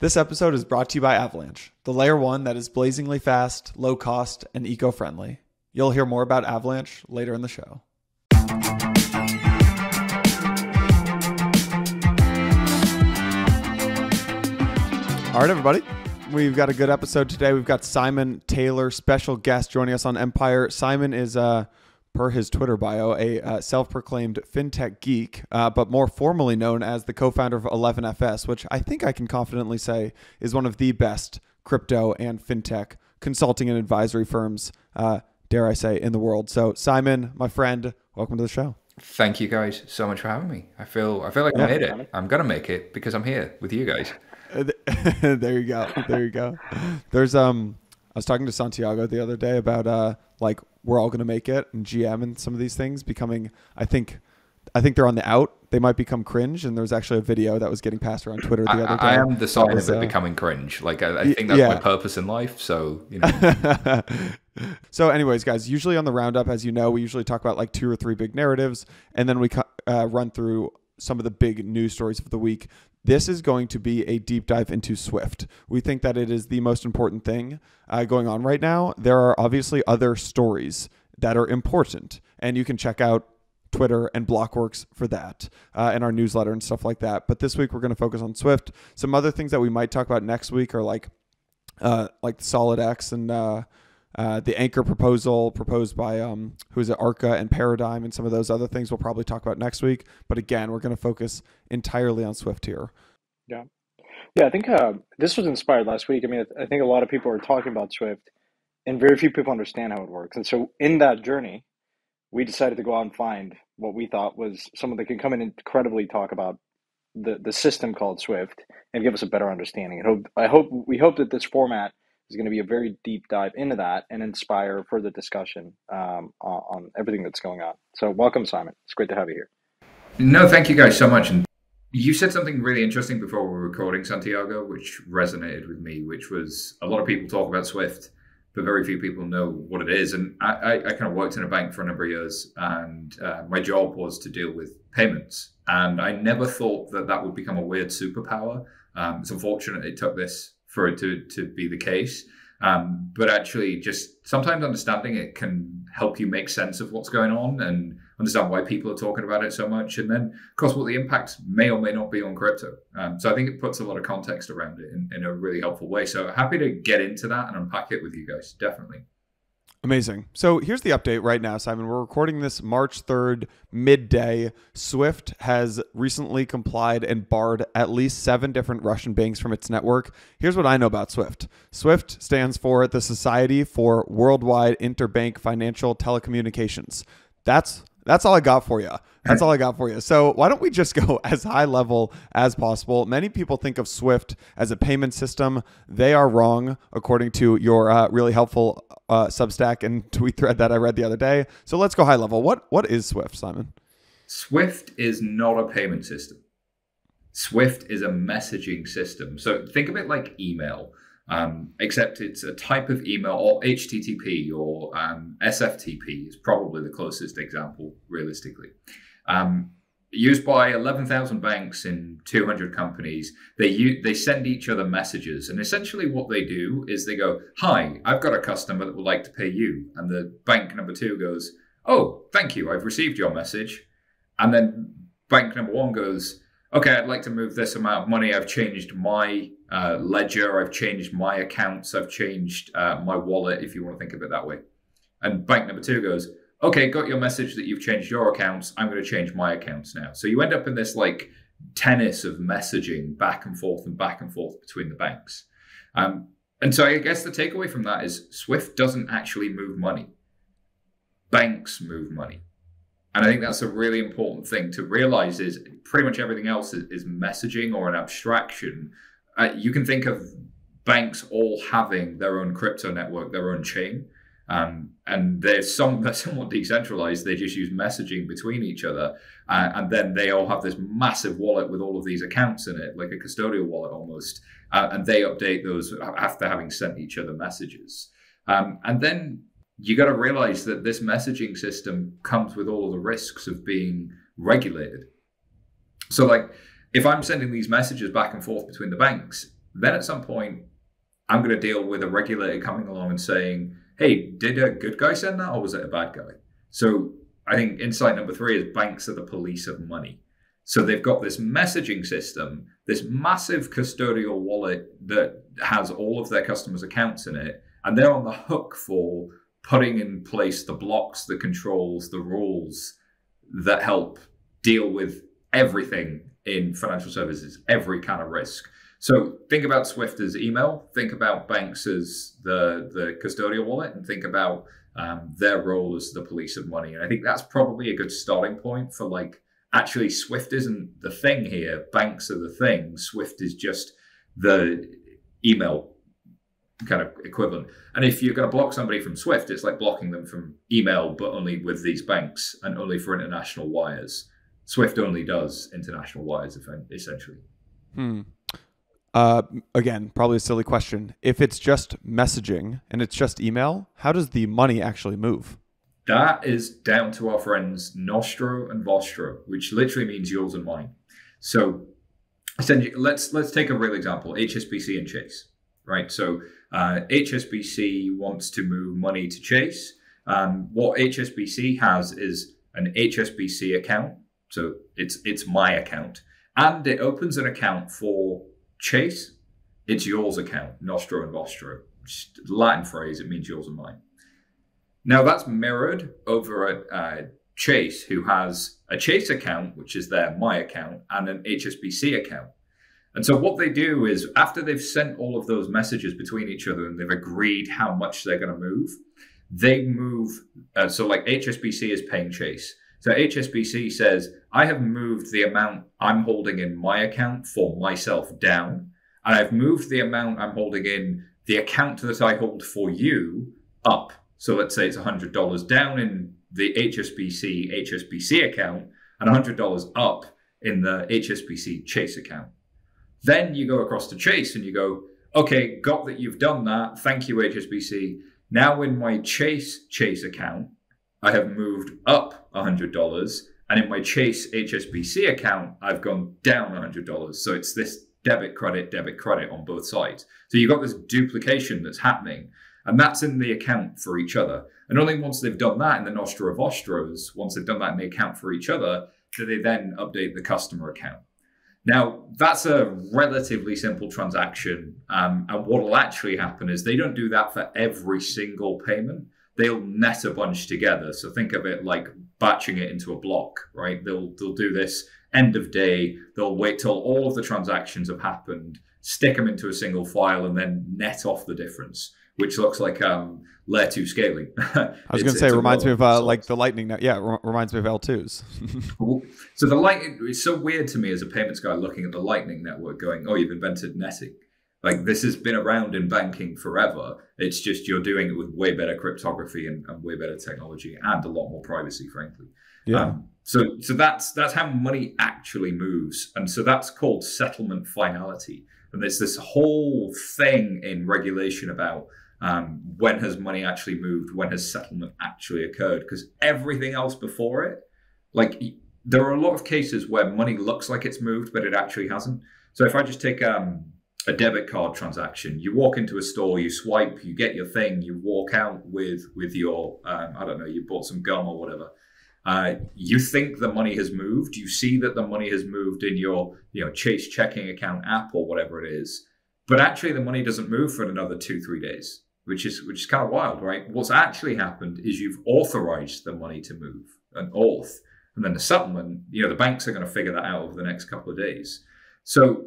This episode is brought to you by Avalanche, the layer 1 that is blazingly fast, low cost, and eco-friendly. You'll hear more about Avalanche later in the show. All right, everybody. We've got a good episode today. We've got Simon Taylor, special guest, joining us on Empire. Simon is, per his Twitter bio, a self-proclaimed fintech geek, but more formally known as the co-founder of 11FS, which I think I can confidently say is one of the best crypto and fintech consulting and advisory firms, dare I say, in the world. So, Simon, my friend, welcome to the show. Thank you guys so much for having me. I feel like I made it. I'm gonna make it because I'm here with you guys. There you go. There's I was talking to Santiago the other day about like we're all gonna make it and GM and some of these things becoming, I think they're on the out. They might become cringe, and there was actually a video that was getting passed around Twitter the other day. I am the sign of it becoming cringe. Like I think that's my purpose in life. So you know. So, anyways, guys, usually on the Roundup, as you know, we usually talk about like 2 or 3 big narratives, and then we run through some of the big news stories of the week. This is going to be a deep dive into Swift. We think that it is the most important thing going on right now. There are obviously other stories that are important, and you can check out Twitter and Blockworks for that and our newsletter and stuff like that. But this week we're going to focus on Swift. Some other things that we might talk about next week are like SolidX and the Anchor proposal proposed by who's it, Arca and Paradigm, and some of those other things we'll probably talk about next week. But again, we're going to focus entirely on Swift here. Yeah. I think this was inspired last week. I mean, I think a lot of people are talking about Swift, and very few people understand how it works. And so in that journey, we decided to go out and find what we thought was someone that could come in and incredibly talk about the system called Swift and give us a better understanding. We hope that this format is going to be a very deep dive into that and inspire further discussion on everything that's going on. So welcome, Simon. It's great to have you here. No, thank you guys so much. And you said something really interesting before we were recording, Santiago, which resonated with me, which was a lot of people talk about Swift, but very few people know what it is. And I kind of worked in a bank for a number of years, and my job was to deal with payments. And I never thought that would become a weird superpower. It's unfortunate it took this for it to be the case. But actually just sometimes understanding it can help you make sense of what's going on and understand why people are talking about it so much. And then, of course, what the impact may or may not be on crypto. So I think it puts a lot of context around it in a really helpful way. So happy to get into that and unpack it with you guys, definitely. Amazing. So here's the update right now, Simon. We're recording this March 3rd, midday. Swift has recently complied and barred at least 7 different Russian banks from its network. Here's what I know about Swift. Swift stands for the Society for Worldwide Interbank Financial Telecommunications. That's all I got for you. That's all I got for you. So why don't we just go as high level as possible? Many people think of Swift as a payment system. They are wrong, according to your really helpful Substack and tweet thread that I read the other day. So let's go high level. What is Swift, Simon? Swift is not a payment system. Swift is a messaging system. So think of it like email. Except it's a type of email, or HTTP or SFTP is probably the closest example, realistically. Used by 11,000 banks in 200 companies. They send each other messages, and essentially what they do is they go, "Hi, I've got a customer that would like to pay you," and the bank number 2 goes, "Oh, thank you, I've received your message," and then bank number 1 goes, "Okay, I'd like to move this amount of money. I've changed my ledger, I've changed my accounts, I've changed my wallet," if you want to think of it that way. And bank number 2 goes, "Okay, got your message that you've changed your accounts. I'm going to change my accounts now." So you end up in this like tennis of messaging back and forth between the banks. And so I guess the takeaway from that is Swift doesn't actually move money. Banks move money. And I think that's a really important thing to realize is pretty much everything else is messaging or an abstraction. You can think of banks all having their own crypto network, their own chain. And they're somewhat decentralized. They just use messaging between each other. And then they all have this massive wallet with all of these accounts in it, like a custodial wallet almost. And they update those after having sent each other messages. And then you got to realize that this messaging system comes with all of the risks of being regulated. So like, if I'm sending these messages back and forth between the banks, Then at some point, I'm going to deal with a regulator coming along and saying, hey, did a good guy send that or was it a bad guy? So I think insight number 3 is banks are the police of money. So they've got this messaging system, this massive custodial wallet that has all of their customers' accounts in it, and they're on the hook for putting in place the blocks, the controls, the rules that help deal with everything in financial services, every kind of risk. So think about Swift as email, think about banks as the custodial wallet, and think about their role as the police of money. And I think that's probably a good starting point for like, actually Swift isn't the thing here, banks are the thing, Swift is just the email kind of equivalent. And if you're going to block somebody from Swift, it's like blocking them from email, but only with these banks and only for international wires. Swift only does international wires, essentially. Again, probably a silly question. If it's just messaging and it's just email, how does the money actually move? That is down to our friends Nostra and Vostro, which literally means yours and mine. So essentially, let's take a real example, HSBC and Chase, right? So HSBC wants to move money to Chase. What HSBC has is an HSBC account. So it's my account. And it opens an account for Chase. It's yours account, Nostra and Vostro. Just Latin phrase, it means yours and mine. Now that's mirrored over at Chase, who has a Chase account, which is my account, and an HSBC account. And so what they do is after they've sent all of those messages between each other and they've agreed how much they're going to move, they move. So like HSBC is paying Chase. So HSBC says, I have moved the amount I'm holding in my account for myself down, and I've moved the amount I'm holding in the account that I hold for you up. So let's say it's $100 down in the HSBC account and $100 up in the HSBC Chase account. Then you go across to Chase and you go, okay, got that you've done that. Thank you, HSBC. Now in my Chase account, I have moved up $100. And in my Chase HSBC account, I've gone down $100. So it's this debit, credit on both sides. So you've got this duplication that's happening. And that's in the account for each other. And only once they've done that in the Nostra Vostros, once they've done that in the account for each other, do they then update the customer account. Now, that's a relatively simple transaction. And what will actually happen is they don't do that for every single payment. They'll net a bunch together. So think of it like batching it into a block, right? They'll do this end of day. They'll wait till all of the transactions have happened, stick them into a single file, and then net off the difference, which looks like layer 2 scaling. I was going to say, it reminds me of like the Lightning. Yeah, reminds me of L2s. So the Lightning, it's so weird to me as a payments guy looking at the Lightning network going, oh, you've invented netting. Like this has been around in banking forever. It's just you're doing it with way better cryptography and way better technology and a lot more privacy, frankly. Yeah. So that's how money actually moves. And so that's called settlement finality. And there's this whole thing in regulation about when has money actually moved, when has settlement actually occurred, because everything else before it, like there are a lot of cases where money looks like it's moved, but it actually hasn't. So if I just take a debit card transaction, you walk into a store, you swipe, you get your thing, you walk out with your, I don't know, you bought some gum or whatever. You think the money has moved. You see that the money has moved in your Chase checking account app or whatever it is. But actually the money doesn't move for another 2-3 days, which is kind of wild, right? What's actually happened is you've authorized the money to move, an auth. And then the settlement, the banks are going to figure that out over the next couple of days. So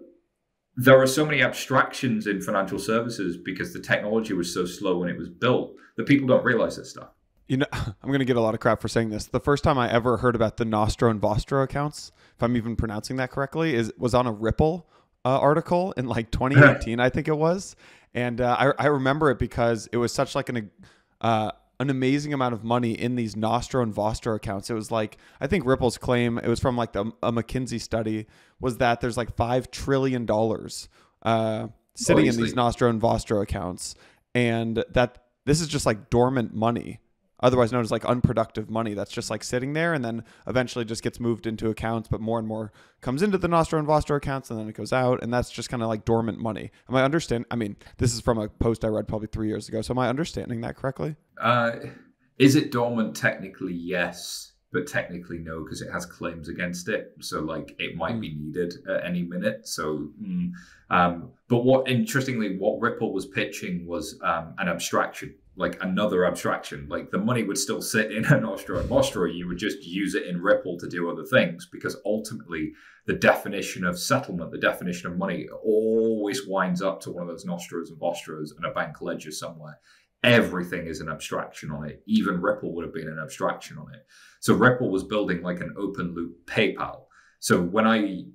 there are so many abstractions in financial services because the technology was so slow when it was built that people don't realize this stuff. I'm going to get a lot of crap for saying this. The first time I ever heard about the Nostra and Vostro accounts, if I'm even pronouncing that correctly, was on a Ripple article in like 2018, I think it was. And I remember it because it was such like an amazing amount of money in these Nostra and Vostro accounts. It was like, I think Ripple's claim, it was from like a McKinsey study, was that there's like $5 trillion sitting in these Nostra and Vostro accounts. And that this is just like dormant money. otherwise known as like unproductive money that's just like sitting there and then eventually just gets moved into accounts, but more and more comes into the Nostra and Vostro accounts and then it goes out, and that's just kind of like dormant money. Am I understand? I mean, this is from a post I read probably 3 years ago. So am I understanding that correctly? Is it dormant? Technically, yes, but technically no, because it has claims against it. So like it might be needed at any minute. So, but what interestingly, what Ripple was pitching was an abstraction, like another abstraction. Like the money would still sit in a Nostra and Vostro. You would just use it in Ripple to do other things, because ultimately the definition of settlement, the definition of money, always winds up to one of those Nostras and Vostros and a bank ledger somewhere. Everything is an abstraction on it. Even Ripple would have been an abstraction on it. So Ripple was building like an open loop PayPal. So when I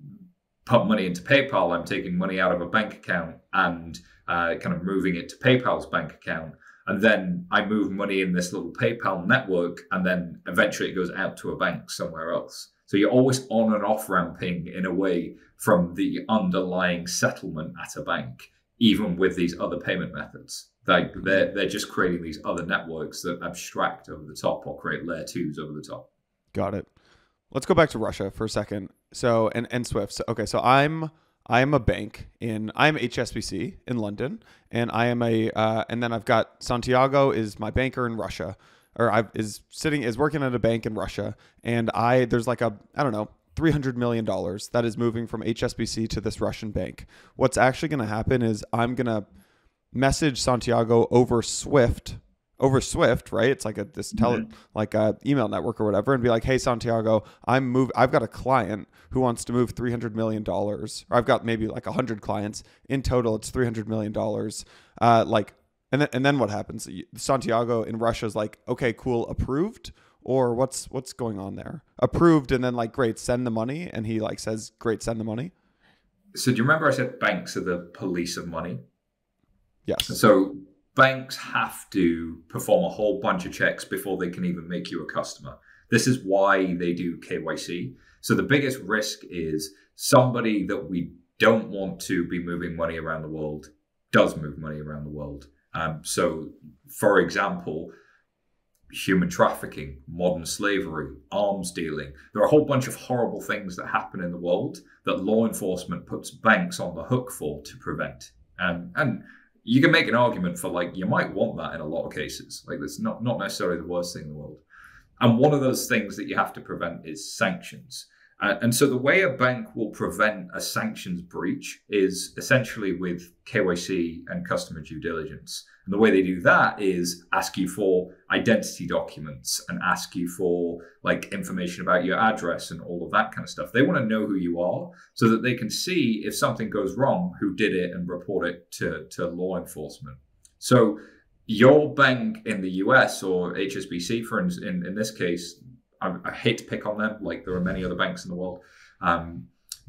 put money into PayPal, I'm taking money out of a bank account and kind of moving it to PayPal's bank account. And then I move money in this little PayPal network, and then eventually it goes out to a bank somewhere else. So you're always on and off ramping in a way from the underlying settlement at a bank, even with these other payment methods. They're just creating these other networks that abstract over the top or create layer twos over the top. Got it. Let's go back to Russia for a second. So and Swift. So, okay, so I'm a bank I'm HSBC in London, and I am and then I've got Santiago is my banker in Russia, or is working at a bank in Russia, and there's like I don't know, $300 million that is moving from HSBC to this Russian bank. What's actually going to happen is I'm going to message Santiago over Swift, right? It's like a email network or whatever, and be like, hey, Santiago, I've got a client who wants to move $300 million, or I've got maybe like 100 clients. In total, it's $300 million. And then what happens? Santiago in Russia is like, okay, cool, approved? Or what's going on there? Approved, and then like, great, send the money. And he like says, great, send the money. So do you remember I said banks are the police of money? Yes. So banks have to perform a whole bunch of checks before they can even make you a customer. This is why they do KYC. So the biggest risk is somebody that we don't want to be moving money around the world does move money around the world. So, for example, human trafficking, modern slavery, arms dealing. There are a whole bunch of horrible things that happen in the world that law enforcement puts banks on the hook for to prevent. And you can make an argument for like, you might want that in a lot of cases. Like it's not necessarily the worst thing in the world. And one of those things that you have to prevent is sanctions. And so the way a bank will prevent a sanctions breach is essentially with KYC and customer due diligence. And the way they do that is ask you for identity documents and ask you for like information about your address and all of that kind of stuff. They want to know who you are so that they can see if something goes wrong, who did it, and report it to law enforcement. So your bank in the US or HSBC, for in this case, I hate to pick on them, like there are many other banks in the world,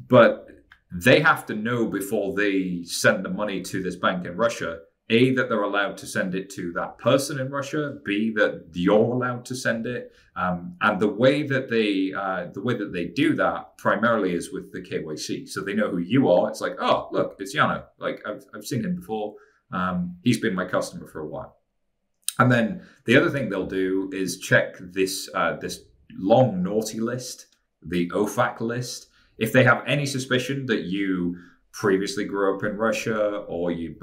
but they have to know before they send the money to this bank in Russia, A, that they're allowed to send it to that person in Russia, B, that you're allowed to send it, and the way that they do that primarily is with the KYC. So they know who you are. It's like, oh, look, it's Yano. Like I've seen him before. He's been my customer for a while. And then the other thing they'll do is check this long naughty list, the OFAC list. If they have any suspicion that you previously grew up in Russia or you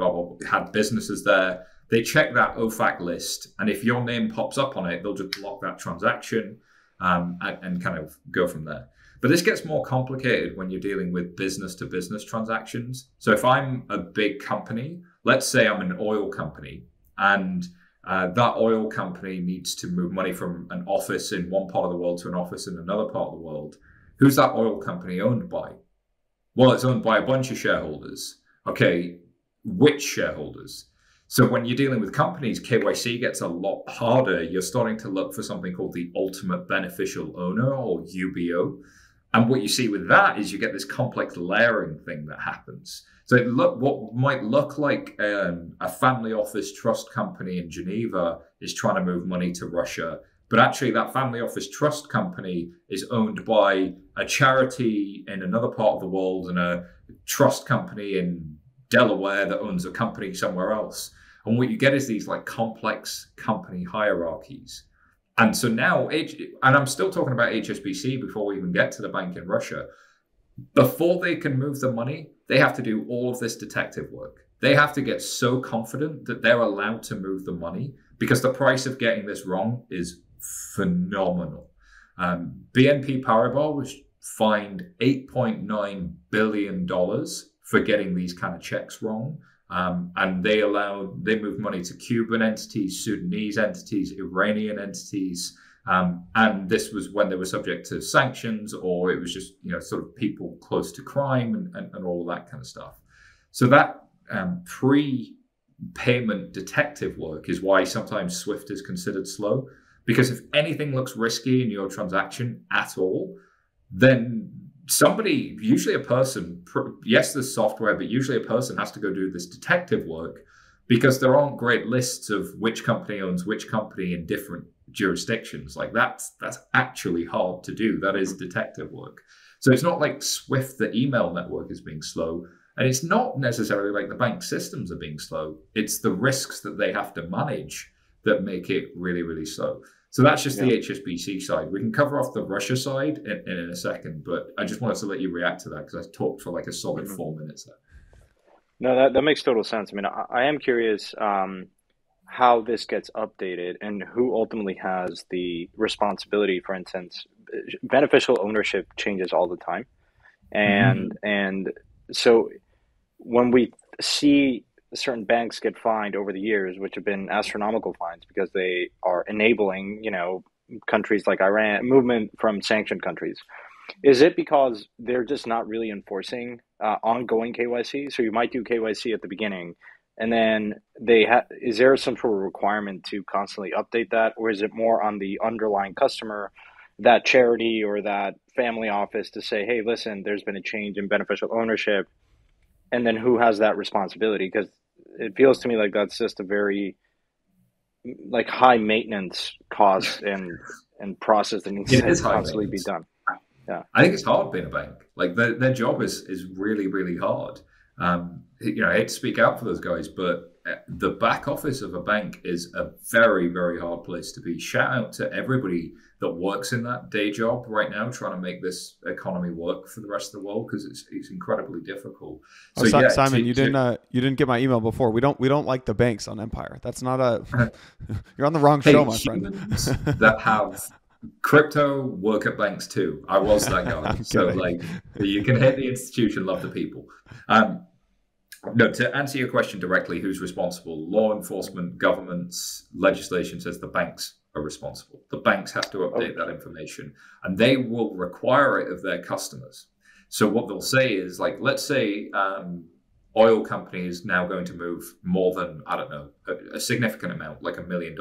had businesses there, they check that OFAC list. And if your name pops up on it, they'll just block that transaction and kind of go from there. But this gets more complicated when you're dealing with business-to-business transactions. So if I'm a big company, let's say I'm an oil company, and that oil company needs to move money from an office in one part of the world to an office in another part of the world. Who's that oil company owned by? Well, it's owned by a bunch of shareholders. Okay, which shareholders? So when you're dealing with companies, KYC gets a lot harder. You're starting to look for something called the ultimate beneficial owner, or UBO. And what you see with that is you get this complex layering thing that happens. So what might look like a family office trust company in Geneva is trying to move money to Russia. But actually that family office trust company is owned by a charity in another part of the world and a trust company in Delaware that owns a company somewhere else. And what you get is these like complex company hierarchies. And so now, and I'm still talking about HSBC before we even get to the bank in Russia. Before they can move the money, they have to do all of this detective work. They have to get so confident that they're allowed to move the money, because the price of getting this wrong is phenomenal. BNP Paribas was fined $8.9 billion for getting these kind of checks wrong. And they moved money to Cuban entities, Sudanese entities, Iranian entities. And this was when they were subject to sanctions, or it was just, sort of people close to crime and all of that kind of stuff. So that pre-payment detective work is why sometimes SWIFT is considered slow. Because if anything looks risky in your transaction at all, then somebody, usually a person, yes, there's software, but usually a person has to go do this detective work, because there aren't great lists of which company owns which company in different jurisdictions. Like that's actually hard to do. That is detective work. So it's not like SWIFT, the email network, is being slow. And it's not necessarily like the bank systems are being slow. It's the risks that they have to manage that make it really, really slow. So that's just the HSBC side. We can cover off the Russia side in a second, but I just wanted to let you react to that because I talked for like a solid 4 minutes there. No, that makes total sense. I mean, I am curious how this gets updated and who ultimately has the responsibility. For instance, beneficial ownership changes all the time. And so when we see certain banks get fined over the years, which have been astronomical fines because they are enabling, countries like Iran, movement from sanctioned countries. Is it because they're just not really enforcing ongoing KYC? So you might do KYC at the beginning, and then is there some sort of requirement to constantly update that, or is it more on the underlying customer, that charity or that family office, to say, hey, listen, there's been a change in beneficial ownership, and then who has that responsibility? Because it feels to me like that's just a very high maintenance cost and process that needs to constantly be done. Yeah, I think it's hard being a bank. Like their job is really, really hard. I hate to speak out for those guys, but the back office of a bank is a very, very hard place to be. Shout out to everybody that works in that day job right now, trying to make this economy work for the rest of the world, because it's incredibly difficult. So Simon, you didn't get my email before. We don't like the banks on Empire. That's not a. You're on the wrong show, my friend. That have crypto work at banks too. I was that guy. So you can hate the institution, love the people. No, to answer your question directly, who's responsible? Law enforcement, governments, legislation says the banks are responsible. The banks have to update that information, and they will require it of their customers. So what they'll say is, let's say oil company is now going to move more than, I don't know, a significant amount, like $1 million.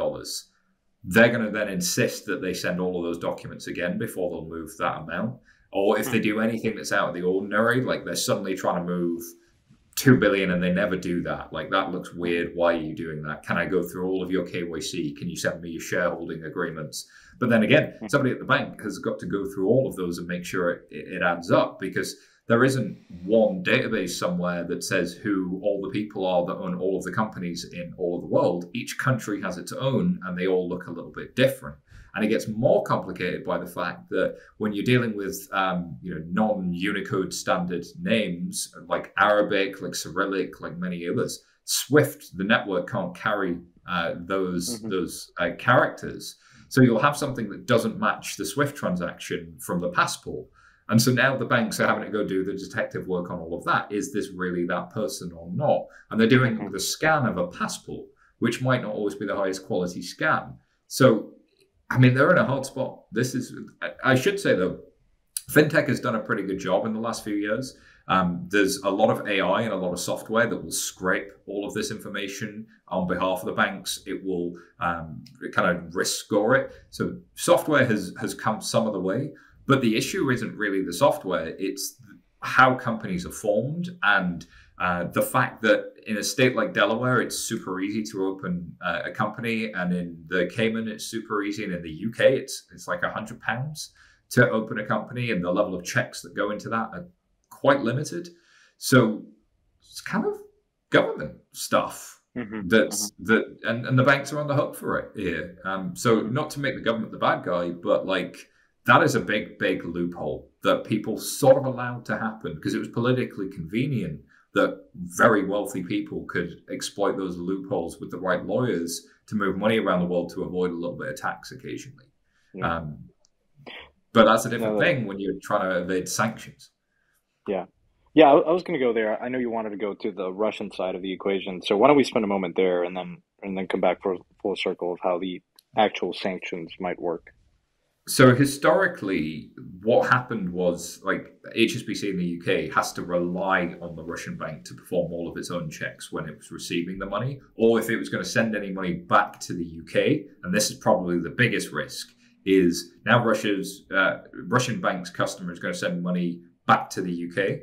They're going to then insist that they send all of those documents again before they'll move that amount. Or if they do anything that's out of the ordinary, like they're suddenly trying to move 2 billion and they never do that. Like, that looks weird. Why are you doing that? Can I go through all of your KYC? Can you send me your shareholding agreements? But then again, somebody at the bank has got to go through all of those and make sure it adds up, because there isn't one database somewhere that says who all the people are that own all of the companies in all of the world. Each country has its own, and they all look a little bit different. And it gets more complicated by the fact that when you're dealing with non-Unicode standard names like Arabic, like Cyrillic, like many others, SWIFT, the network, can't carry those characters. So you'll have something that doesn't match the SWIFT transaction from the passport. And so now the banks are having to go do the detective work on all of that. Is this really that person or not? And they're doing the scan of a passport, which might not always be the highest quality scan. So, I mean, they're in a hard spot. I should say, though, fintech has done a pretty good job in the last few years. There's a lot of AI and a lot of software that will scrape all of this information on behalf of the banks. It will kind of risk score it. So software has come some of the way. But the issue isn't really the software, it's how companies are formed, and the fact that in a state like Delaware, it's super easy to open a company, and in the Cayman, it's super easy, and in the UK, it's like £100 to open a company, and the level of checks that go into that are quite limited. So it's kind of government stuff And the banks are on the hook for it here. So not to make the government the bad guy, but like that is a big loophole that people sort of allowed to happen because it was politically convenient that very wealthy people could exploit those loopholes with the right lawyers to move money around the world to avoid a little bit of tax occasionally. Yeah. But that's a different thing when you're trying to evade sanctions. Yeah. Yeah, I was going to go there. I know you wanted to go to the Russian side of the equation. So why don't we spend a moment there and then come back for a full circle of how the actual sanctions might work? So historically, what happened was like HSBC in the UK has to rely on the Russian bank to perform all of its own checks when it was receiving the money, or if it was going to send any money back to the UK. And this is probably the biggest risk, is now Russian bank's customer is going to send money back to the UK.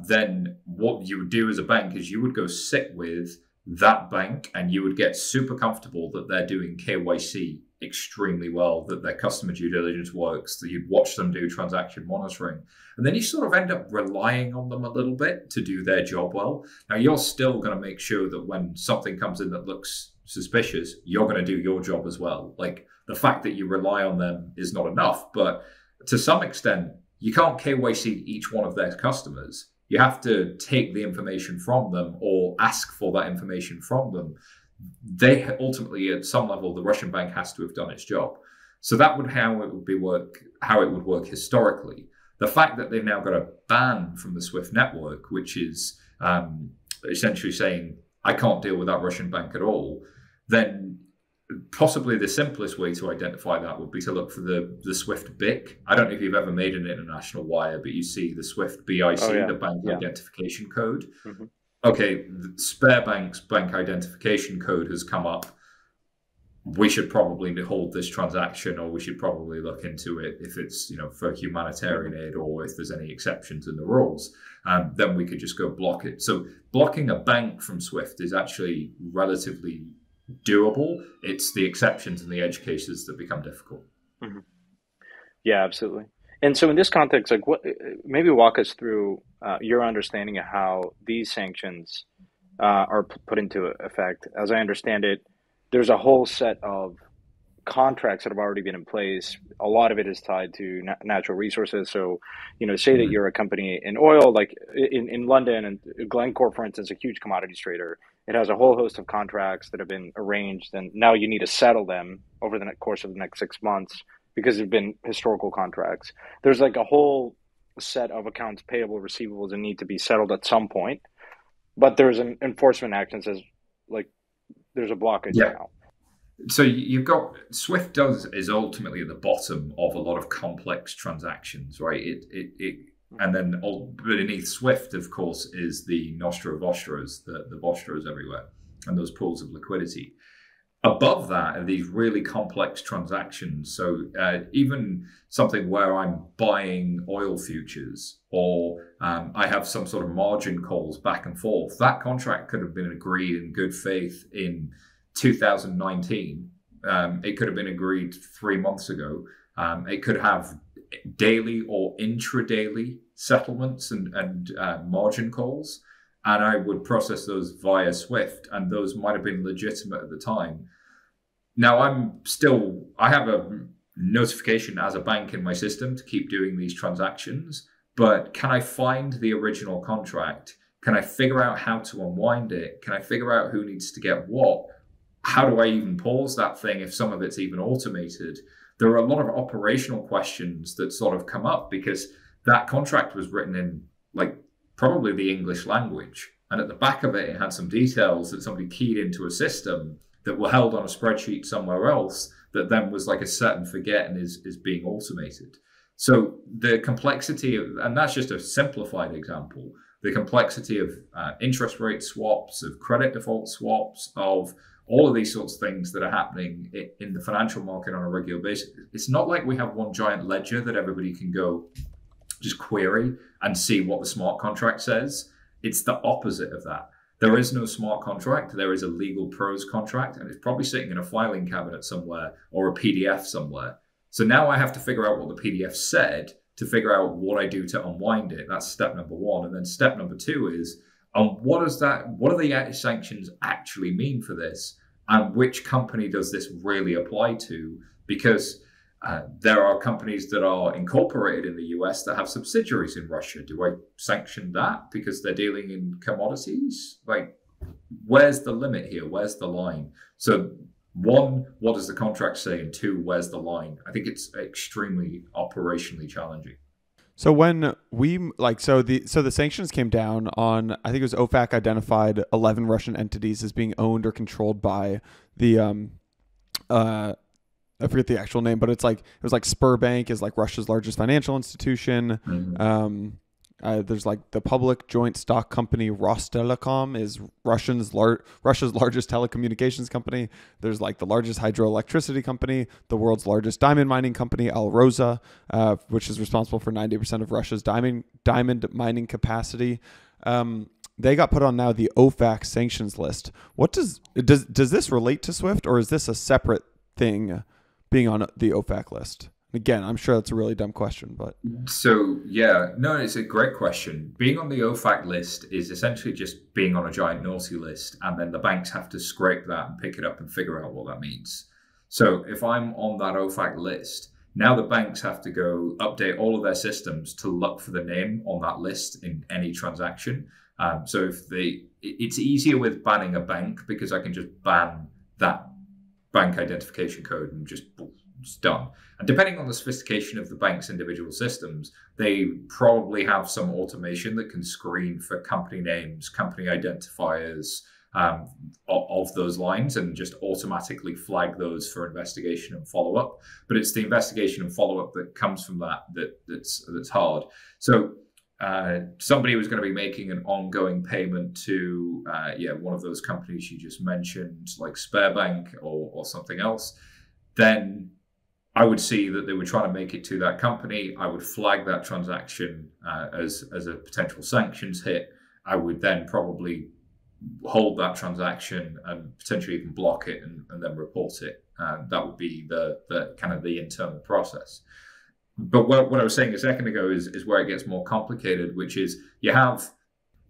Then what you would do as a bank is you would go sit with that bank and you would get super comfortable that they're doing KYC extremely well, that their customer due diligence works, that you'd watch them do transaction monitoring. And then you sort of end up relying on them a little bit to do their job well. Now, you're still going to make sure that when something comes in that looks suspicious, you're going to do your job as well. Like the fact that you rely on them is not enough, but to some extent, you can't KYC each one of their customers. You have to take the information from them or ask for that information from them. They ultimately, at some level, the Russian bank has to have done its job. So that would how it would work historically. The fact that they've now got a ban from the SWIFT network, which is essentially saying I can't deal with that Russian bank at all, then possibly the simplest way to identify that would be to look for the SWIFT BIC. I don't know if you've ever made an international wire, but you see the SWIFT BIC, the bank identification code. Mm-hmm. Okay, the Sparebank's bank identification code has come up. We should probably hold this transaction, or we should probably look into it if it's for humanitarian aid, or if there's any exceptions in the rules. Then we could just go block it. So blocking a bank from SWIFT is actually relatively doable. It's the exceptions and the edge cases that become difficult. Mm-hmm. Yeah, absolutely. And so in this context, like maybe walk us through your understanding of how these sanctions are put into effect. As I understand it, there's a whole set of contracts that have already been in place. A lot of it is tied to natural resources. So, say that you're a company in oil, like in London, and Glencore, for instance, a huge commodities trader. It has a whole host of contracts that have been arranged, and now you need to settle them over the course of the next 6 months because they've been historical contracts. There's like a whole set of accounts payable, receivables that need to be settled at some point, but there's an enforcement action that says like there's a blockage now. So you've got SWIFT is ultimately at the bottom of a lot of complex transactions, right? And then beneath SWIFT, of course, is the Nostra Vostros, the Vostros everywhere, and those pools of liquidity. Above that are these really complex transactions. So even something where I'm buying oil futures, or I have some sort of margin calls back and forth, that contract could have been agreed in good faith in 2019. It could have been agreed 3 months ago. It could have daily or intra-daily settlements and margin calls, and I would process those via SWIFT, and those might have been legitimate at the time. Now I have a notification as a bank in my system to keep doing these transactions, but can I find the original contract? Can I figure out how to unwind it? Can I figure out who needs to get what? How do I even pause that thing if some of it's even automated? There are a lot of operational questions that sort of come up because that contract was written in like probably the English language. And at the back of it, it had some details that somebody keyed into a system that were held on a spreadsheet somewhere else that then was like a set and forget and is being automated. So the complexity of, and that's just a simplified example, the complexity of interest rate swaps, of credit default swaps, of all of these sorts of things that are happening in the financial market on a regular basis. It's not like we have one giant ledger that everybody can go just query and see what the smart contract says. It's the opposite of that. There is no smart contract. There is a legal prose contract, and it's probably sitting in a filing cabinet somewhere or a PDF somewhere. So now I have to figure out what the PDF said to figure out what I do to unwind it. That's step number one. And then step number two is And what do the sanctions actually mean for this? And which company does this really apply to? Because there are companies that are incorporated in the US that have subsidiaries in Russia. Do I sanction that because they're dealing in commodities? Like, where's the limit here? Where's the line? So one, what does the contract say? And two, where's the line? I think it's extremely operationally challenging. So when we the sanctions came down on, I think it was OFAC identified 11 Russian entities as being owned or controlled by the I forget the actual name, but it was like Sberbank is like Russia's largest financial institution. Mm-hmm. There's like the public joint stock company Rostelecom is Russia's largest telecommunications company. There's like the largest hydroelectricity company, the world's largest diamond mining company, Alrosa, which is responsible for 90% of Russia's diamond mining capacity. They got put on now the OFAC sanctions list. What does this relate to SWIFT, or is this a separate thing being on the OFAC list? Again, I'm sure that's a really dumb question, but... So, yeah, no, it's a great question. Being on the OFAC list is essentially just being on a giant naughty list, and then the banks have to scrape that and pick it up and figure out what that means. So if I'm on that OFAC list, now the banks have to go update all of their systems to look for the name on that list in any transaction. So it's easier with banning a bank because I can just ban that bank identification code and just... it's done. And depending on the sophistication of the bank's individual systems, they probably have some automation that can screen for company names, company identifiers of those lines and just automatically flag those for investigation and follow-up. But it's the investigation and follow-up that comes from that's hard. So somebody was going to be making an ongoing payment to one of those companies you just mentioned, like Sberbank or something else, then I would see that they were trying to make it to that company. I would flag that transaction as a potential sanctions hit. I would then probably hold that transaction and potentially even block it and then report it. That would be the kind of the internal process. But what I was saying a second ago is where it gets more complicated, which is you have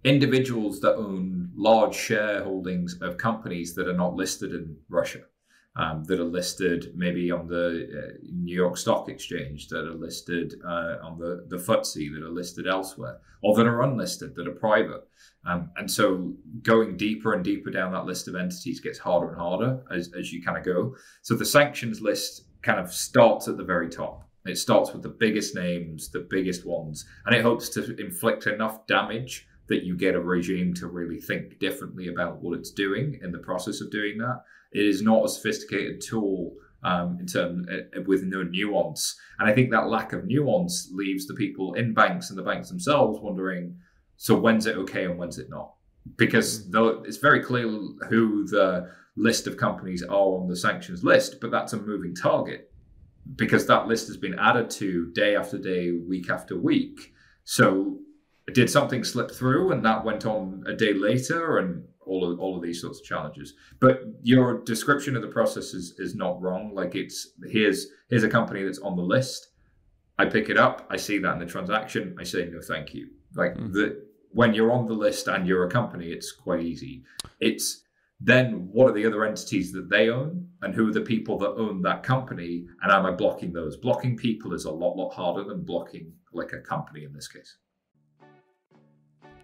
individuals that own large shareholdings of companies that are not listed in Russia. That are listed maybe on the New York Stock Exchange, that are listed on the FTSE, that are listed elsewhere, or that are unlisted, that are private. And so going deeper and deeper down that list of entities gets harder and harder as you kind of go. So the sanctions list kind of starts at the very top. It starts with the biggest names, the biggest ones, and it hopes to inflict enough damage that you get a regime to really think differently about what it's doing in the process of doing that. It is not a sophisticated tool with no nuance. And I think that lack of nuance leaves the people in banks and the banks themselves wondering, so when's it okay and when's it not? Because though it's very clear who the list of companies are on the sanctions list, but that's a moving target because that list has been added to day after day, week after week. So did something slip through and that went on a day later and all of these sorts of challenges? But your description of the process is not wrong. Like here's a company that's on the list. I pick it up. I see that in the transaction. I say, no, thank you. Like when you're on the list and you're a company, it's quite easy. It's then what are the other entities that they own and who are the people that own that company? And am I blocking those? Blocking people is a lot harder than blocking like a company in this case.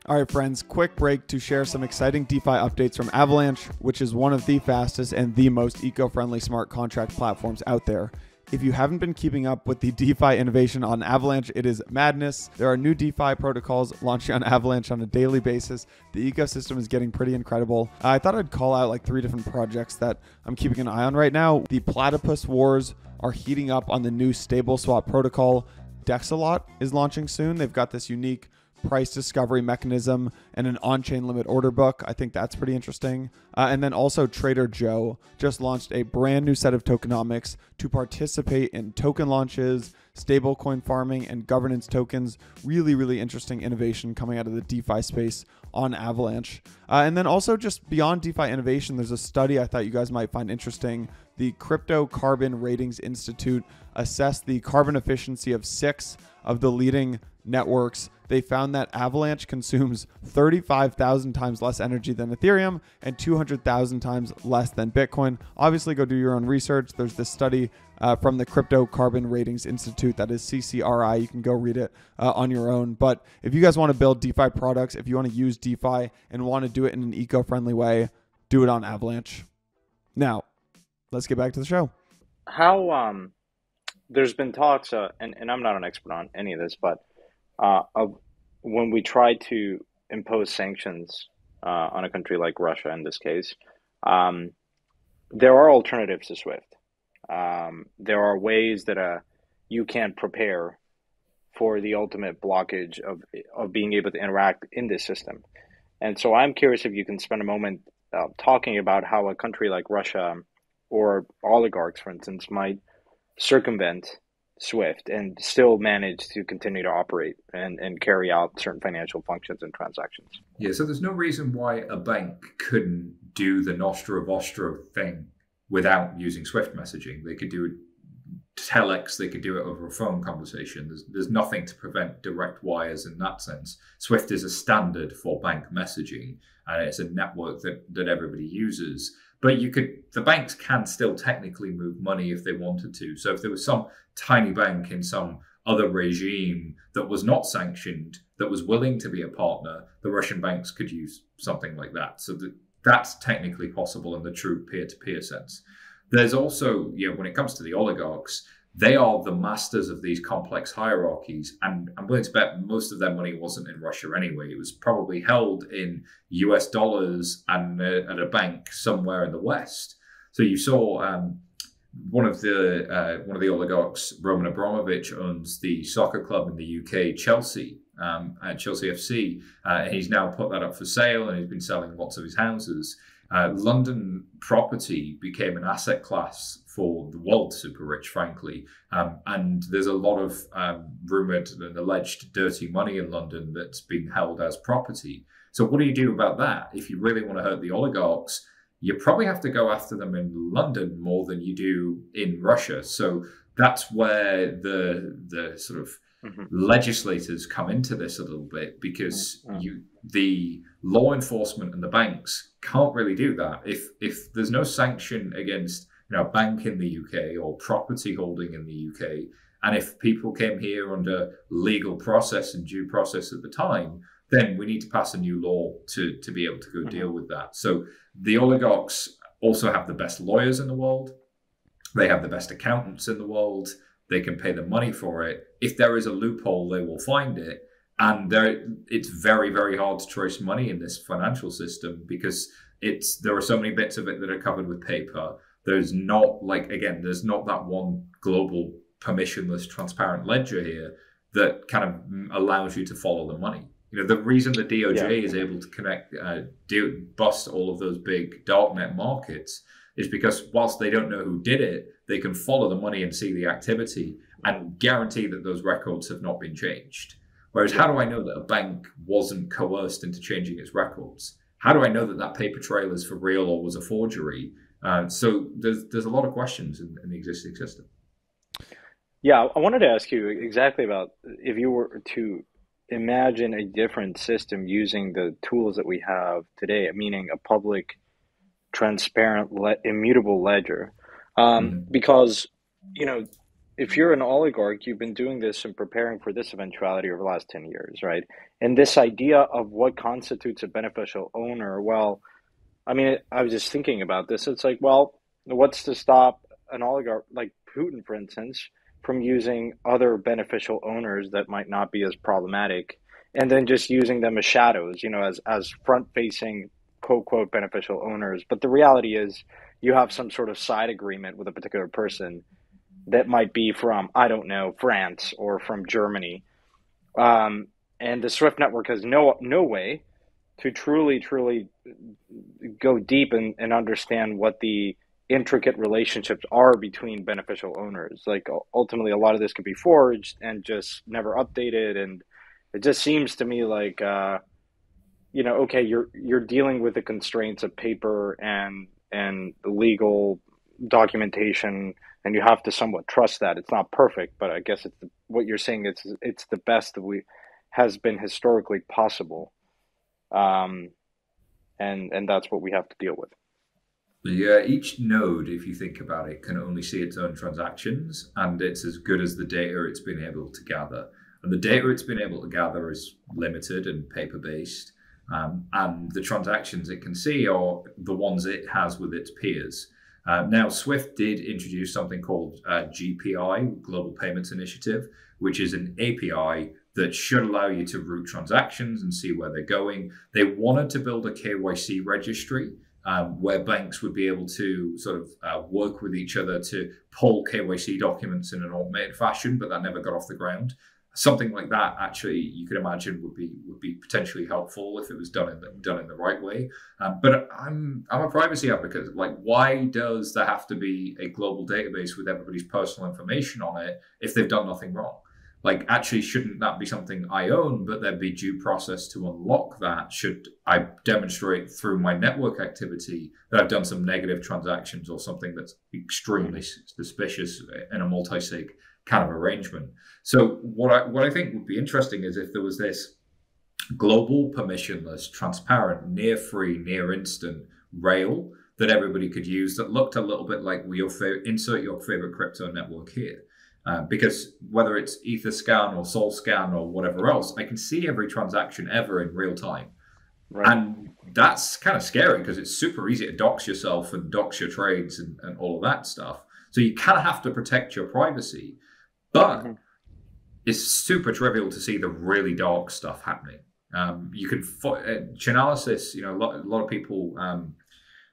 All right, friends, quick break to share some exciting DeFi updates from Avalanche, which is one of the fastest and the most eco-friendly smart contract platforms out there. If you haven't been keeping up with the DeFi innovation on Avalanche, it is madness. There are new DeFi protocols launching on Avalanche on a daily basis. The ecosystem is getting pretty incredible. I thought I'd call out like 3 different projects that I'm keeping an eye on right now. The Platypus Wars are heating up on the new stable swap protocol. Dexalot is launching soon. They've got this unique price discovery mechanism and an on-chain limit order book. I think that's pretty interesting. And then also Trader Joe just launched a brand new set of tokenomics to participate in token launches, stablecoin farming, and governance tokens. Really, really interesting innovation coming out of the DeFi space on Avalanche. And then also just beyond DeFi innovation, there's a study I thought you guys might find interesting. The Crypto Carbon Ratings Institute assessed the carbon efficiency of 6 of the leading networks. They found that Avalanche consumes 35,000 times less energy than Ethereum and 200,000 times less than Bitcoin. Obviously, go do your own research. There's this study from the Crypto Carbon Ratings Institute, that is CCRI. You can go read it on your own. But if you guys want to build DeFi products, if you want to use DeFi and want to do it in an eco-friendly way, do it on Avalanche. Now, let's get back to the show. How there's been talks, and I'm not an expert on any of this, but of when we try to impose sanctions on a country like Russia in this case, there are alternatives to SWIFT. There are ways that you can prepare for the ultimate blockage of being able to interact in this system. And so I'm curious if you can spend a moment talking about how a country like Russia or oligarchs, for instance, might circumvent SWIFT and still manage to continue to operate and carry out certain financial functions and transactions. Yeah, so there's no reason why a bank couldn't do the Nostra Vostro thing without using SWIFT messaging. They could do it telex, they could do it over a phone conversation. There's nothing to prevent direct wires in that sense. SWIFT is a standard for bank messaging, and it's a network that everybody uses. But the banks can still technically move money if they wanted to. So if there was some tiny bank in some other regime that was not sanctioned, that was willing to be a partner, the Russian banks could use something like that. So that's technically possible in the true peer-to-peer sense. There's also, when it comes to the oligarchs, they are the masters of these complex hierarchies. And I'm willing to bet most of their money wasn't in Russia anyway. It was probably held in US dollars and at a bank somewhere in the West. So you saw one of the oligarchs, Roman Abramovich, owns the soccer club in the UK, Chelsea, at Chelsea FC. He's now put that up for sale, and he's been selling lots of his houses. London property became an asset class for the world super rich, frankly. And there's a lot of rumored and alleged dirty money in London that's been held as property. So what do you do about that? If you really want to hurt the oligarchs, you probably have to go after them in London more than you do in Russia. So that's where the sort of legislators come into this a little bit, because the law enforcement and the banks can't really do that. If there's no sanction against a bank in the UK or property holding in the UK, and if people came here under legal process and due process at the time, then we need to pass a new law to be able to go deal with that. So the oligarchs also have the best lawyers in the world. They have the best accountants in the world. They can pay the money for it. If there is a loophole, they will find it. And it's very, very hard to trace money in this financial system, because there are so many bits of it that are covered with paper. There's not there's not that one global permissionless transparent ledger here that kind of allows you to follow the money. The reason the DOJ is able to bust all of those big darknet markets is because whilst they don't know who did it, they can follow the money and see the activity and guarantee that those records have not been changed. Whereas how do I know that a bank wasn't coerced into changing its records? How do I know that that paper trail is for real or was a forgery? So there's a lot of questions in the existing system. Yeah, I wanted to ask you exactly about if you were to imagine a different system using the tools that we have today, meaning a public, transparent, immutable ledger. Because, if you're an oligarch, you've been doing this and preparing for this eventuality over the last 10 years, right? And this idea of what constitutes a beneficial owner, well, I mean, I was just thinking about this. It's like, well, what's to stop an oligarch like Putin, for instance, from using other beneficial owners that might not be as problematic, and then just using them as shadows, as front-facing, quote, beneficial owners. But the reality is you have some sort of side agreement with a particular person that might be from, I don't know, France or from Germany. And the SWIFT network has no way to truly go deep and understand what the intricate relationships are between beneficial owners. Like, ultimately, a lot of this could be forged and just never updated. And it just seems to me like, okay, you're dealing with the constraints of paper and legal documentation, and you have to somewhat trust that. It's not perfect, but I guess what you're saying. It's the best that we has been historically possible, and that's what we have to deal with. Yeah, each node, if you think about it, can only see its own transactions, and it's as good as the data it's been able to gather. And the data it's been able to gather is limited and paper-based, and the transactions it can see are the ones it has with its peers. Now, Swift did introduce something called GPI, Global Payments Initiative, which is an API that should allow you to route transactions and see where they're going. They wanted to build a KYC registry where banks would be able to sort of work with each other to pull KYC documents in an automated fashion, but that never got off the ground. Something like that, actually, you could imagine would be potentially helpful if it was done in the right way. But I'm a privacy advocate. Like, why does there have to be a global database with everybody's personal information on it if they've done nothing wrong? Like, actually, shouldn't that be something I own, but there'd be due process to unlock that? Should I demonstrate through my network activity that I've done some negative transactions or something that's extremely suspicious in a multi-sig kind of arrangement? So what I think would be interesting is if there was this global, permissionless, transparent, near free, near instant rail that everybody could use that looked a little bit like insert your favorite crypto network here. Because whether it's Etherscan or SolScan or whatever else, I can see every transaction ever in real time. Right. And that's kind of scary because it's super easy to dox yourself and dox your trades and all of that stuff. So you kind of have to protect your privacy. But it's super trivial to see the really dark stuff happening. You can Chainalysis, a lot of people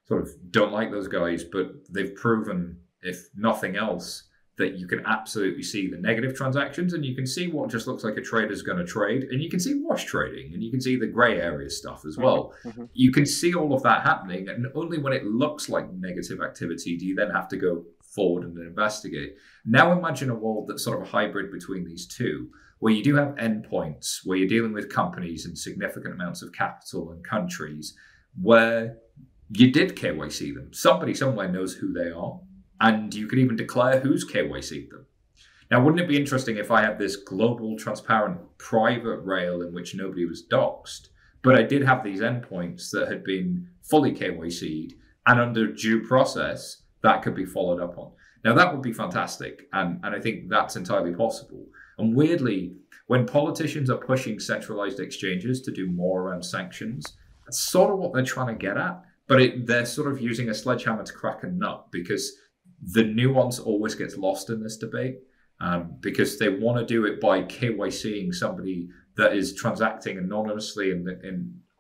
sort of don't like those guys, but they've proven, if nothing else, that you can absolutely see the negative transactions, and you can see what just looks like a trader's going to trade, and you can see wash trading, and you can see the gray area stuff as well. You can see all of that happening, and only when it looks like negative activity do you then have to go forward and investigate. Now imagine a world that's sort of a hybrid between these two, where you do have endpoints, where you're dealing with companies and significant amounts of capital and countries, where you did KYC them. Somebody somewhere knows who they are, and you can even declare who's KYC'd them. Now, wouldn't it be interesting if I had this global, transparent, private rail in which nobody was doxed, but I did have these endpoints that had been fully KYC'd, and under due process, that could be followed up on. Now, that would be fantastic, and I think that's entirely possible. And weirdly, when politicians are pushing centralized exchanges to do more around sanctions, that's sort of what they're trying to get at, but they're sort of using a sledgehammer to crack a nut, because the nuance always gets lost in this debate, because they want to do it by KYCing somebody that is transacting anonymously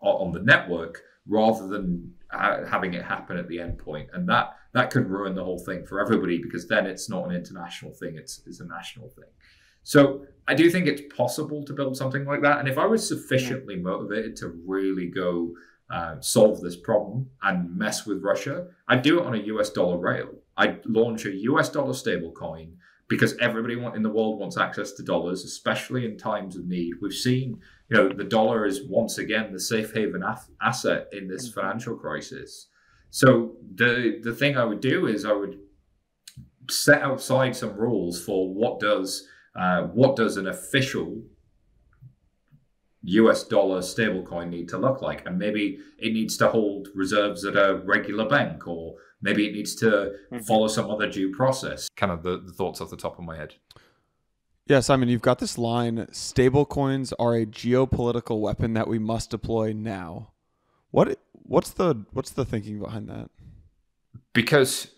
on the network rather than having it happen at the endpoint. And that could ruin the whole thing for everybody, because then it's not an international thing, it's a national thing. So I do think it's possible to build something like that. And if I was sufficiently motivated to really go solve this problem and mess with Russia, I'd do it on a US dollar rail. I'd launch a US dollar stablecoin, because everybody in the world wants access to dollars, especially in times of need. We've seen, the dollar is once again the safe haven asset in this financial crisis. So the thing I would do is I would set outside some rules for what does an official US dollar stablecoin need to look like, and maybe it needs to hold reserves at a regular bank, or maybe it needs to follow some other due process. Kind of the thoughts off the top of my head. Yeah, Simon, you've got this line: stablecoins are a geopolitical weapon that we must deploy now. What's the thinking behind that? Because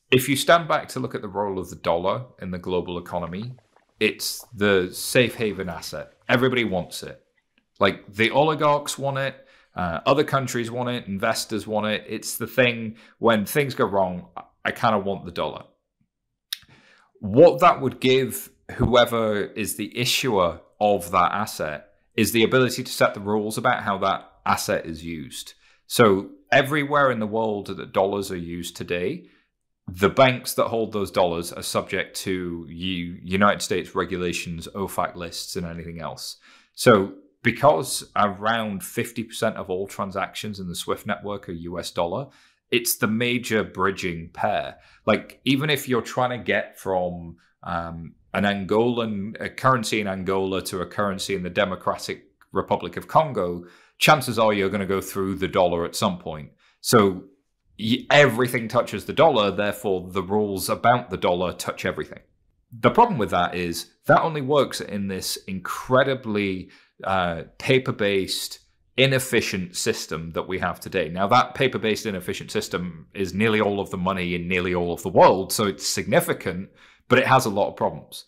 if you stand back to look at the role of the dollar in the global economy, it's the safe haven asset. Everybody wants it. Like, the oligarchs want it. Other countries want it. Investors want it. It's the thing when things go wrong, I kind of want the dollar. What that would give whoever is the issuer of that asset is the ability to set the rules about how that asset is used. So everywhere in the world that dollars are used today, the banks that hold those dollars are subject to United States regulations, OFAC lists, and anything else. So because around 50% of all transactions in the SWIFT network are US dollar, it's the major bridging pair. Like, even if you're trying to get from a currency in Angola to a currency in the Democratic Republic of Congo, chances are you're going to go through the dollar at some point. So everything touches the dollar, therefore the rules about the dollar touch everything. The problem with that is that only works in this incredibly paper-based, inefficient system that we have today. Now, that paper-based, inefficient system is nearly all of the money in nearly all of the world, so it's significant, but it has a lot of problems.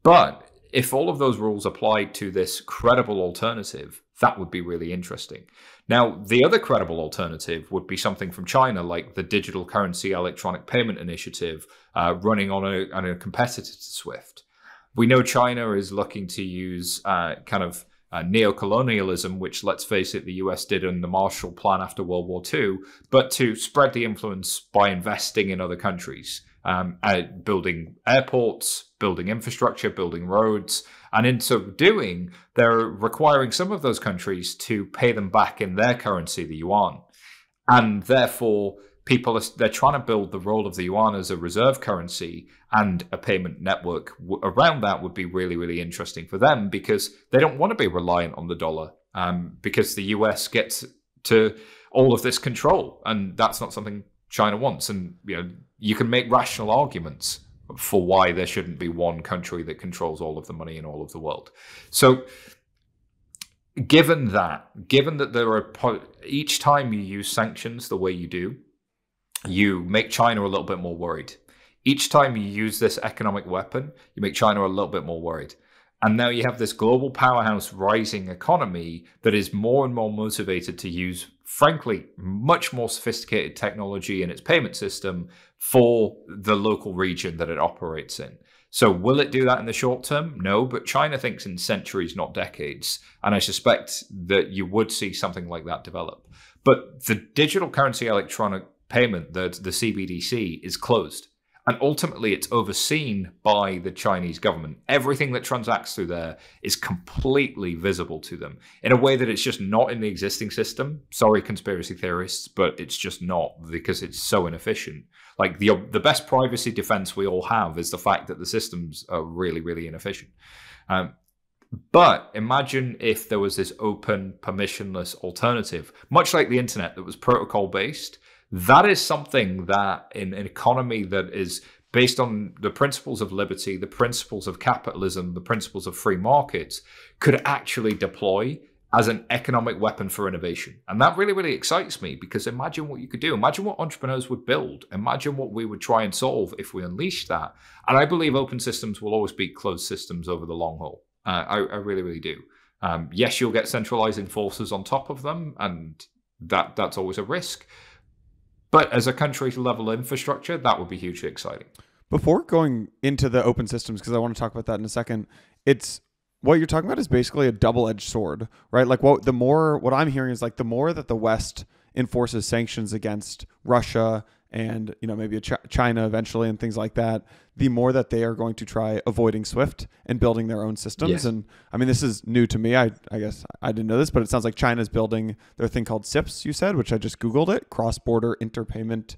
But if all of those rules applied to this credible alternative, that would be really interesting. Now, the other credible alternative would be something from China, like the Digital Currency Electronic Payment Initiative, running on a competitor to SWIFT. We know China is looking to use neo-colonialism, which, let's face it, the US did in the Marshall Plan after World War II, but to spread the influence by investing in other countries, building airports, building infrastructure, building roads. And in so doing, they're requiring some of those countries to pay them back in their currency, the yuan. And therefore, they're trying to build the role of the yuan as a reserve currency, and a payment network around that would be really, really interesting for them, because they don't want to be reliant on the dollar, because the US gets to all of this control, and that's not something China wants. And you can make rational arguments for why there shouldn't be one country that controls all of the money in all of the world. So given that there are, each time you use sanctions the way you do, you make China a little bit more worried. Each time you use this economic weapon, you make China a little bit more worried. And now you have this global powerhouse rising economy that is more and more motivated to use, frankly, much more sophisticated technology in its payment system for the local region that it operates in. So will it do that in the short term? No, but China thinks in centuries, not decades. And I suspect that you would see something like that develop. But the digital currency electronic payment, the CBDC, is closed. And ultimately, it's overseen by the Chinese government. Everything that transacts through there is completely visible to them in a way that it's just not in the existing system. Sorry, conspiracy theorists, but it's just not, because it's so inefficient. Like, the best privacy defense we all have is the fact that the systems are really, really inefficient. But imagine if there was this open, permissionless alternative, much like the internet, that was protocol-based. That is something that, in an economy that is based on the principles of liberty, the principles of capitalism, the principles of free markets, could actually deploy as an economic weapon for innovation. And that really, really excites me, because imagine what you could do. Imagine what entrepreneurs would build. Imagine what we would try and solve if we unleash that. And I believe open systems will always beat closed systems over the long haul. I really, really do. Yes, you'll get centralizing forces on top of them, and that's always a risk. But as a country-level infrastructure, that would be hugely exciting. Before going into the open systems, because I want to talk about that in a second, what you're talking about is basically a double-edged sword, right? Like, what I'm hearing is, like, the more that the West enforces sanctions against Russia and maybe China eventually and things like that, the more that they are going to try avoiding SWIFT and building their own systems. Yes. And I mean, this is new to me. I guess I didn't know this, but it sounds like China's building their thing called CIPS, you said, which I just Googled it, cross-border interbank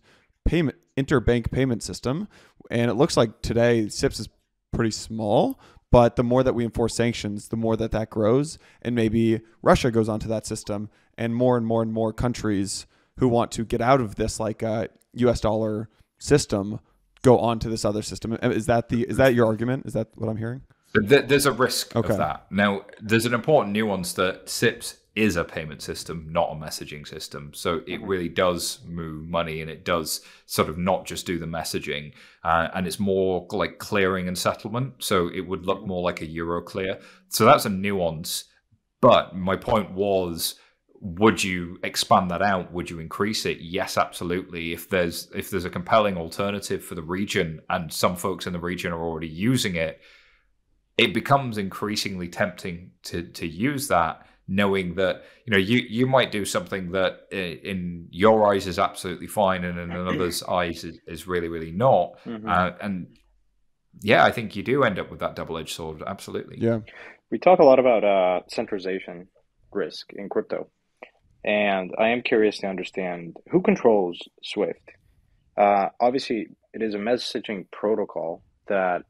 payment system. And it looks like today CIPS is pretty small, but the more that we enforce sanctions, the more that grows. And maybe Russia goes onto that system, and more and more countries who want to get out of this, like, US dollar system, go on to this other system. Is that your argument? Is that what I'm hearing? There's a risk of that. Now, there's an important nuance that CIPS is a payment system, not a messaging system. So it really does move money, and it does sort of not just do the messaging. And it's more like clearing and settlement. So it would look more like a Euroclear. So that's a nuance. But my point was, would you expand that out? Would you increase it? Yes, absolutely. If there's a compelling alternative for the region, and some folks in the region are already using it, it becomes increasingly tempting to use that, knowing that you might do something that in your eyes is absolutely fine, and in another's eyes is really, really not. And yeah, I think you do end up with that double-edged sword. Absolutely. Yeah. We talk a lot about centralization risk in crypto. And I am curious to understand who controls Swift. Obviously, it is a messaging protocol that,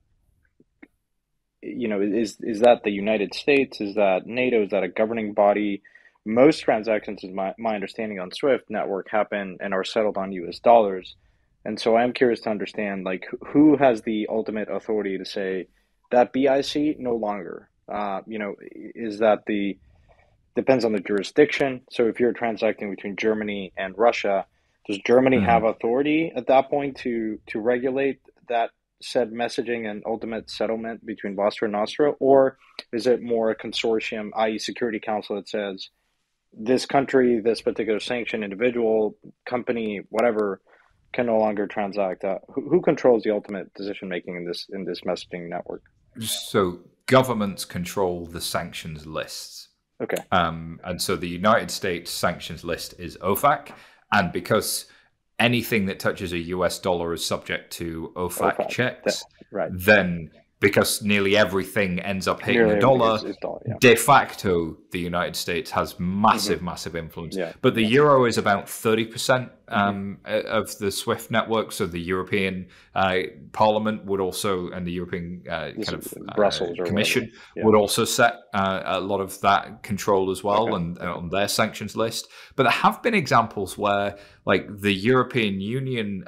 is that the United States? Is that NATO? Is that a governing body? Most transactions, is my understanding on Swift network, happen and are settled on US dollars. And so I am curious to understand, like, who has the ultimate authority to say that BIC no longer? Is that depends on the jurisdiction. So if you're transacting between Germany and Russia, does Germany have authority at that point to regulate that said messaging and ultimate settlement between Vostro and Nostra? Or is it more a consortium, i.e. Security Council, that says this country, this particular sanctioned individual, company, whatever, can no longer transact? Who controls the ultimate decision making in this messaging network? So governments control the sanctions lists. Okay. And so the United States sanctions list is OFAC, and because anything that touches a US dollar is subject to OFAC checks, right. Then because nearly everything ends up hitting the dollar, de facto, the United States has massive influence. Yeah. But the euro is about 30% of the SWIFT network. So the European Parliament would also, and the European Brussels Commission would also set a lot of that control as well, and on their sanctions list. But there have been examples where, like, the European Union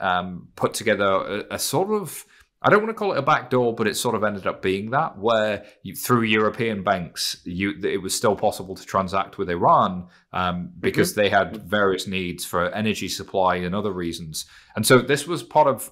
put together a sort of, I don't want to call it a backdoor, but it sort of ended up being that, where through European banks, it was still possible to transact with Iran because they had various needs for energy supply and other reasons. And so this was part of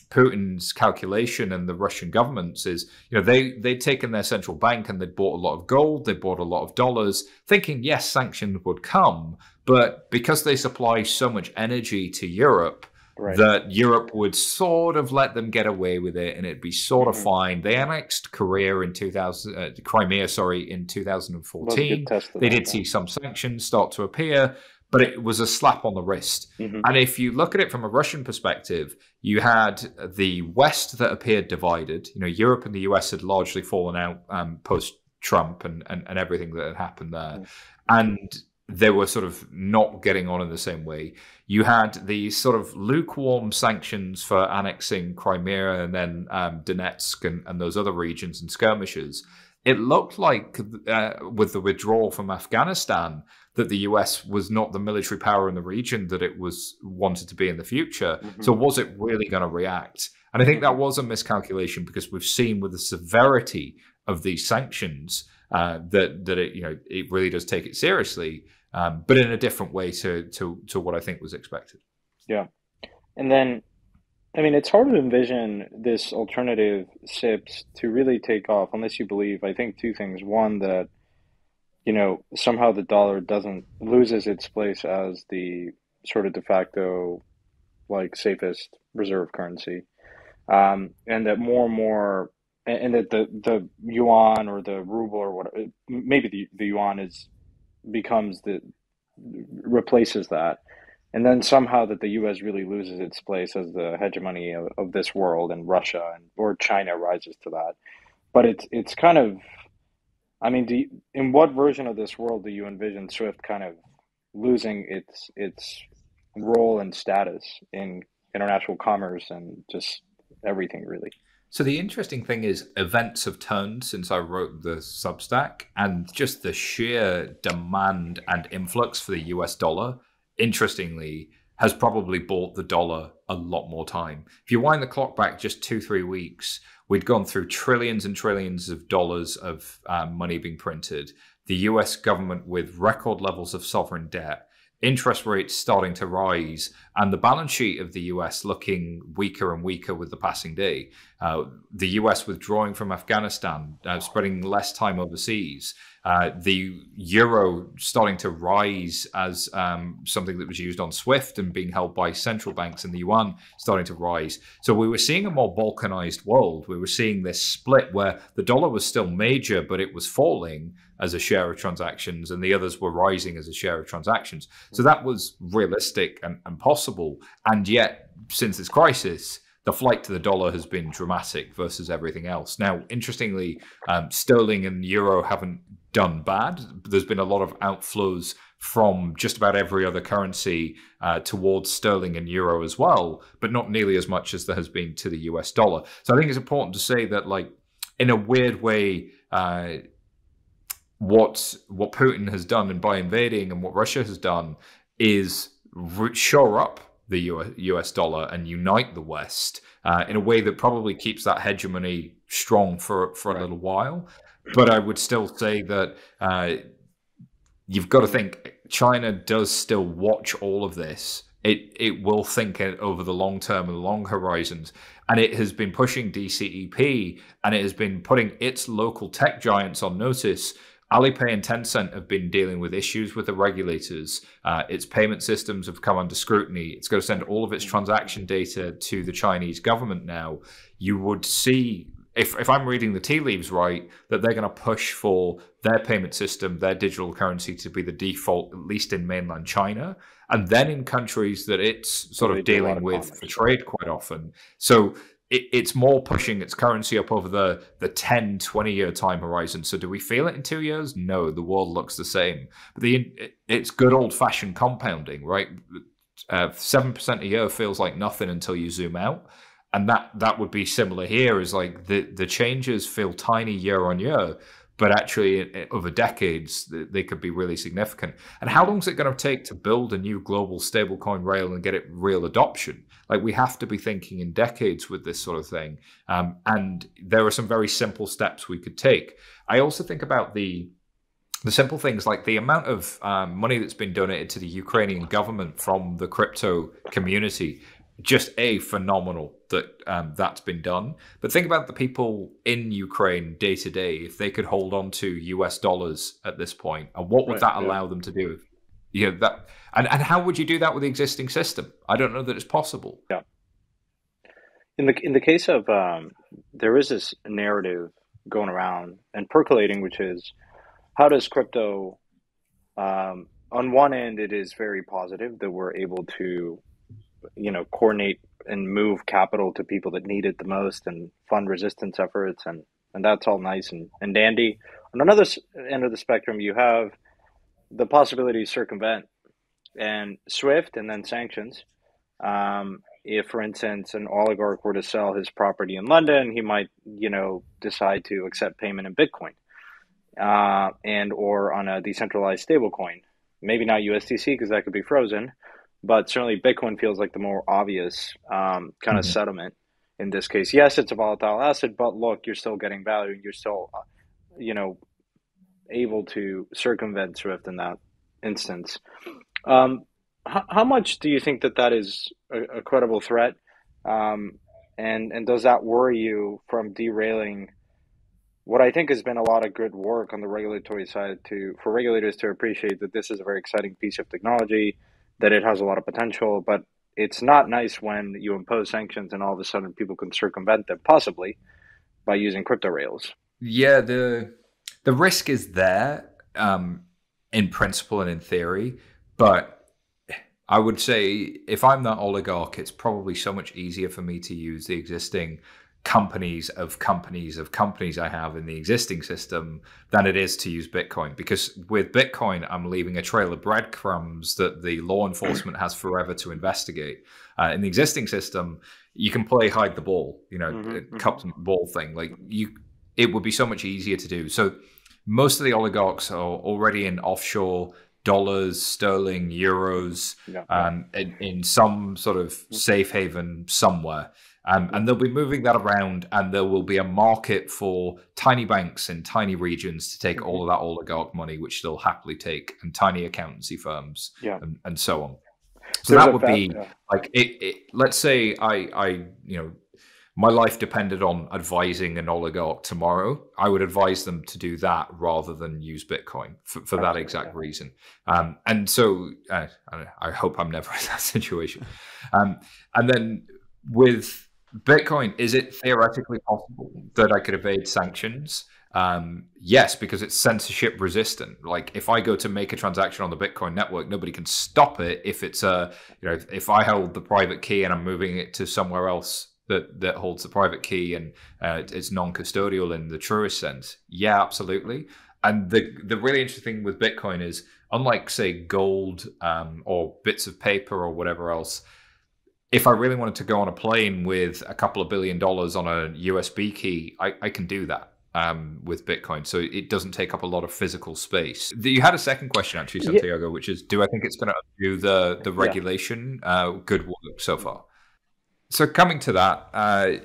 Putin's calculation, and the Russian government's is, they'd taken their central bank and they'd bought a lot of gold, they bought a lot of dollars, thinking, yes, sanctions would come. But because they supply so much energy to Europe, that Europe would sort of let them get away with it, and it'd be sort of fine. They annexed Crimea in 2014. They did see some sanctions start to appear, but it was a slap on the wrist. And if you look at it from a Russian perspective, you had the West that appeared divided. Europe and the US had largely fallen out post-Trump and everything that had happened there. And they were sort of not getting on in the same way. You had the sort of lukewarm sanctions for annexing Crimea and then Donetsk and those other regions and skirmishes. It looked like with the withdrawal from Afghanistan that the US was not the military power in the region that it was wanted to be in the future. So was it really going to react? And I think that was a miscalculation, because we've seen with the severity of these sanctions that it really does take it seriously. But in a different way to what I think was expected. Yeah. And then, I mean, it's hard to envision this alternative SIPs to really take off unless you believe, I think, two things. One, that, somehow the dollar loses its place as the sort of de facto, like, safest reserve currency. And that more and more, and that the yuan or the ruble or whatever, maybe the yuan replaces that, and then somehow that the US really loses its place as the hegemony of this world, and Russia or China rises to that. But it's kind of, I mean, in what version of this world do you envision SWIFT kind of losing its role and status in international commerce and just everything, really? So the interesting thing is, events have turned since I wrote the Substack, and just the sheer demand and influx for the US dollar, interestingly, has probably bought the dollar a lot more time. If you wind the clock back just 2-3 weeks, we'd gone through trillions and trillions of dollars of money being printed, the US government with record levels of sovereign debt, interest rates starting to rise, and the balance sheet of the US looking weaker and weaker with the passing day. The US withdrawing from Afghanistan, spending less time overseas. The euro starting to rise as something that was used on SWIFT and being held by central banks, and the yuan starting to rise. So we were seeing a more balkanized world. We were seeing this split where the dollar was still major, but it was falling as a share of transactions, and the others were rising as a share of transactions. So that was realistic and possible. And yet, since this crisis, the flight to the dollar has been dramatic versus everything else. Now, interestingly, sterling and euro haven't done bad. There's been a lot of outflows from just about every other currency towards sterling and euro as well, but not nearly as much as there has been to the US dollar. So I think it's important to say that, like, in a weird way, what Putin has done, and by invading, and what Russia has done, is shore up the US dollar and unite the West in a way that probably keeps that hegemony strong for a little while. But I would still say that you've got to think China does still watch all of this. It will think over the long term and the long horizons. And it has been pushing DCEP, and it has been putting its local tech giants on notice. Alipay and Tencent have been dealing with issues with the regulators. Its payment systems have come under scrutiny. It's going to send all of its transaction data to the Chinese government now. You would see, if I'm reading the tea leaves right, that they're going to push for their payment system, their digital currency, to be the default, at least in mainland China, and then in countries that it's sort of dealing with for trade quite often. So it's more pushing its currency up over the 10, 20-year time horizon. So do we feel it in 2 years? No, the world looks the same. But it's good old-fashioned compounding, right? 7% a year feels like nothing until you zoom out. And that would be similar here, is like the changes feel tiny year on year, but actually over decades, they could be really significant. And how long is it going to take to build a new global stablecoin rail and get it real adoption? Like, we have to be thinking in decades with this sort of thing. And there are some very simple steps we could take. I also think about the simple things like the amount of money that's been donated to the Ukrainian government from the crypto community. Just phenomenal that that's been done. But think about the people in Ukraine day to day. If they could hold on to US dollars at this point, and what would that allow them to do? You know, that, and how would you do that with the existing system? I don't know that it's possible. Yeah. In the case of there is this narrative going around and percolating, which is, how does crypto? On one end, it is very positive that we're able to, coordinate and move capital to people that need it the most and fund resistance efforts, and that's all nice and dandy. On another end of the spectrum, you have the possibility to circumvent and SWIFT and then sanctions. If, for instance, an oligarch were to sell his property in London, he might, decide to accept payment in Bitcoin and or on a decentralized stablecoin. Maybe not USDC, because that could be frozen. But certainly Bitcoin feels like the more obvious kind of settlement in this case. Yes, it's a volatile asset, but look, you're still getting value. You're still, able to circumvent SWIFT in that instance. How much do you think that is a credible threat? And does that worry you from derailing what I think has been a lot of good work on the regulatory side for regulators to appreciate that this is a very exciting piece of technology, that it has a lot of potential, but it's not nice when you impose sanctions and all of a sudden people can circumvent them, possibly by using crypto rails. Yeah, the risk is there in principle and in theory, but I would say if I'm that oligarch, it's probably so much easier for me to use the existing companies I have in the existing system than it is to use Bitcoin, because with Bitcoin I'm leaving a trail of breadcrumbs that the law enforcement has forever to investigate. In the existing system, you can play hide the ball, cup and ball thing. Like it would be so much easier to do. So most of the oligarchs are already in offshore dollars, sterling, euros, in some sort of safe haven somewhere. And they'll be moving that around, and there will be a market for tiny banks in tiny regions to take all of that oligarch money, which they'll happily take, and tiny accountancy firms, and so on. So that would be like let's say I my life depended on advising an oligarch tomorrow. I would advise them to do that rather than use Bitcoin for that exact reason. And so I hope I'm never in that situation. And then with Bitcoin, is it theoretically possible that I could evade sanctions? Yes, because it's censorship resistant. Like if I go to make a transaction on the Bitcoin network, nobody can stop it if it's if I hold the private key and I'm moving it to somewhere else that holds the private key and it's non-custodial in the truest sense. Yeah, absolutely. And the really interesting thing with Bitcoin is, unlike, say, gold or bits of paper or whatever else, if I really wanted to go on a plane with a couple of $1 billion on a USB key, I can do that with Bitcoin. So it doesn't take up a lot of physical space. You had a second question, actually, Santiago, which is, do I think it's going to undo the regulation? Good work so far. So coming to that,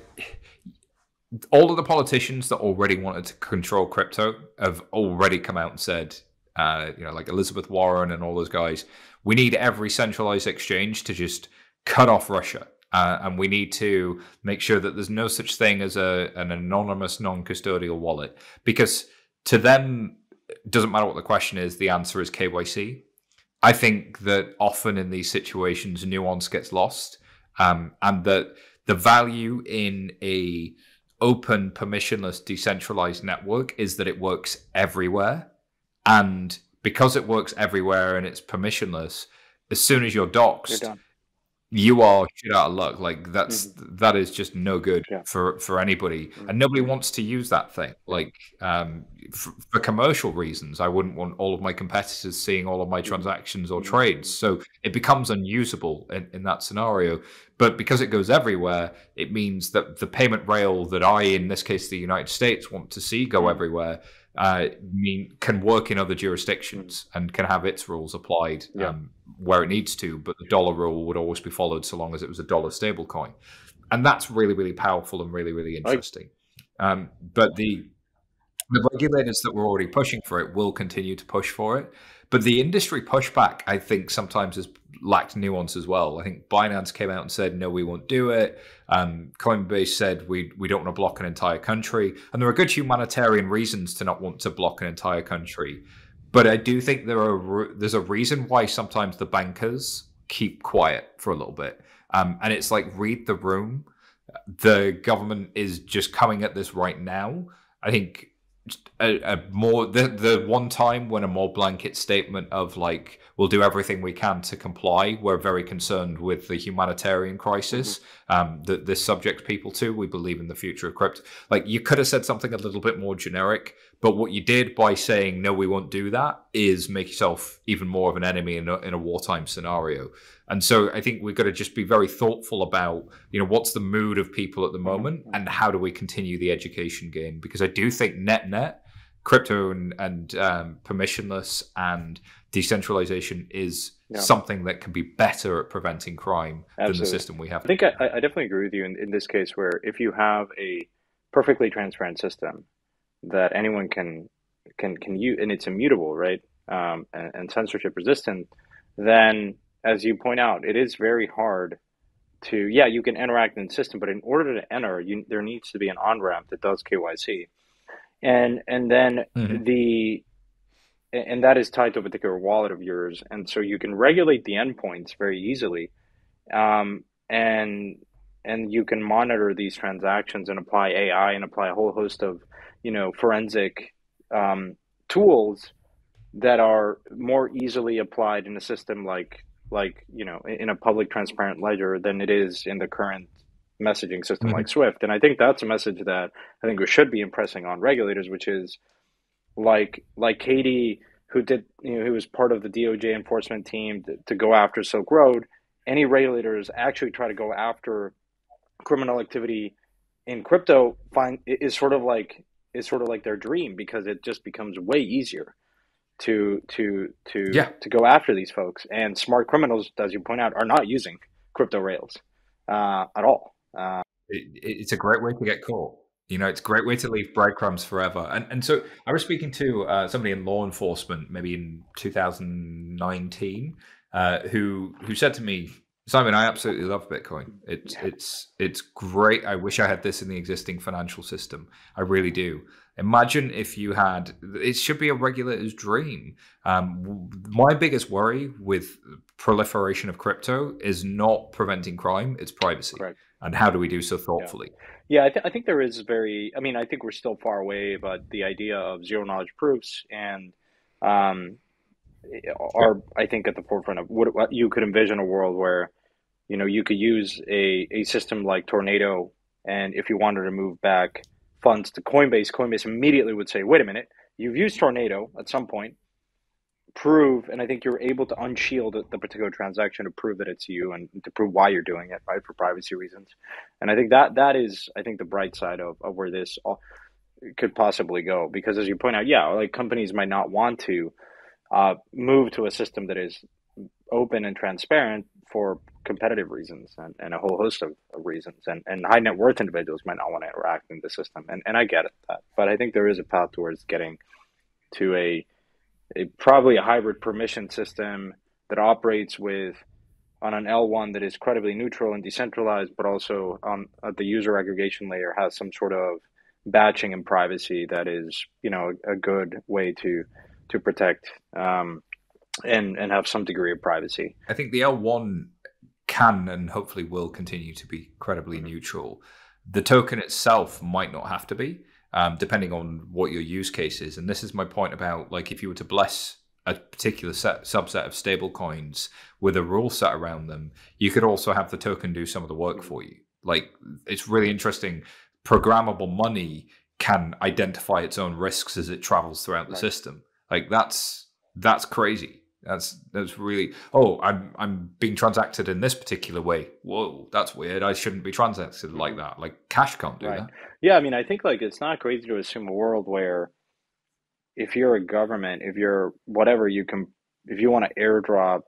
all of the politicians that already wanted to control crypto have already come out and said, like Elizabeth Warren and all those guys, we need every centralized exchange to just cut off Russia. And we need to make sure that there's no such thing as an anonymous, non-custodial wallet. Because to them, it doesn't matter what the question is, the answer is KYC. I think that often in these situations, nuance gets lost. And that the value in a open, permissionless, decentralized network is that it works everywhere. And because it works everywhere and it's permissionless, as soon as you're doxxed, you are shit out of luck. Like that is just no good for anybody, and nobody wants to use that thing. Like for commercial reasons, I wouldn't want all of my competitors seeing all of my transactions or trades. So it becomes unusable in that scenario. But because it goes everywhere, it means that the payment rail that I, in this case, the United States, want to see go everywhere, can work in other jurisdictions and can have its rules applied where it needs to, but the dollar rule would always be followed so long as it was a dollar stablecoin. And that's really, really powerful and really, really interesting. But the regulators that were already pushing for it will continue to push for it. But the industry pushback, I think, sometimes has lacked nuance as well. I think Binance came out and said, no, we won't do it. Coinbase said, we don't want to block an entire country. And there are good humanitarian reasons to not want to block an entire country. But I do think there's a reason why sometimes the bankers keep quiet for a little bit. And it's like, read the room. The government is just coming at this right now. I think the one time when a more blanket statement of like, we'll do everything we can to comply, we're very concerned with the humanitarian crisis that this subjects people to. We believe in the future of crypto. Like, you could have said something a little bit more generic, but what you did by saying no, we won't do that, is make yourself even more of an enemy in a wartime scenario. And so I think we've got to just be very thoughtful about, what's the mood of people at the moment and how do we continue the education game? Because I do think net crypto and permissionless and decentralization is something that can be better at preventing crime than the system we have. I think I definitely agree with you in this case, where if you have a perfectly transparent system that anyone can use, and it's immutable, right, and censorship resistant, then, as you point out, it is very hard to, you can interact in the system, but in order to enter, there needs to be an on-ramp that does KYC. And then and that is tied to a particular wallet of yours. And so you can regulate the endpoints very easily. And you can monitor these transactions and apply AI and apply a whole host of, forensic tools that are more easily applied in a system like in a public transparent ledger than it is in the current messaging system like Swift. And I think that's a message that I think we should be impressing on regulators, which is like Katie, who was part of the DOJ enforcement team to go after Silk Road. Any regulators actually try to go after criminal activity in crypto is sort of like their dream, because it just becomes way easier to go after these folks. And smart criminals, as you point out, are not using crypto rails at all. It's a great way to get caught. It's a great way to leave breadcrumbs forever. And so I was speaking to somebody in law enforcement, maybe in 2019, who said to me, Simon, I absolutely love Bitcoin. It's great. I wish I had this in the existing financial system. I really do. Imagine if you had, it should be a regulator's dream. My biggest worry with proliferation of crypto is not preventing crime, it's privacy. Correct. And how do we do so thoughtfully? I think there is I think we're still far away, but the idea of zero knowledge proofs and are, I think, at the forefront of what you could envision a world where, you could use a system like Tornado, and if you wanted to move back funds to Coinbase immediately would say, wait a minute, you've used Tornado at some point, prove, and I think you're able to unshield the particular transaction to prove that it's you and to prove why you're doing it, right, for privacy reasons. And I think that is, I think, the bright side of where this all could possibly go. Because as you point out, yeah, like companies might not want to move to a system that is open and transparent for competitive reasons and a whole host of reasons. And high net worth individuals might not want to interact in the system. And I get it, that. But I think there is a path towards getting to a probably a hybrid permission system that operates with on an L1 that is credibly neutral and decentralized, but also at the user aggregation layer has some sort of batching and privacy that is, a good way to protect and have some degree of privacy. I think the L1 can and hopefully will continue to be credibly neutral. The token itself might not have to be, depending on what your use case is. And this is my point about, like, if you were to bless a particular subset of stablecoins with a rule set around them, you could also have the token do some of the work for you. Like, it's really interesting. Programmable money can identify its own risks as it travels throughout the system. Like, that's crazy. That's really, I'm being transacted in this particular way. Whoa, that's weird. I shouldn't be transacted like that. Like, cash can't do that. Yeah, I mean, I think, like, it's not crazy to assume a world where if you're a government, if you're whatever, if you want to airdrop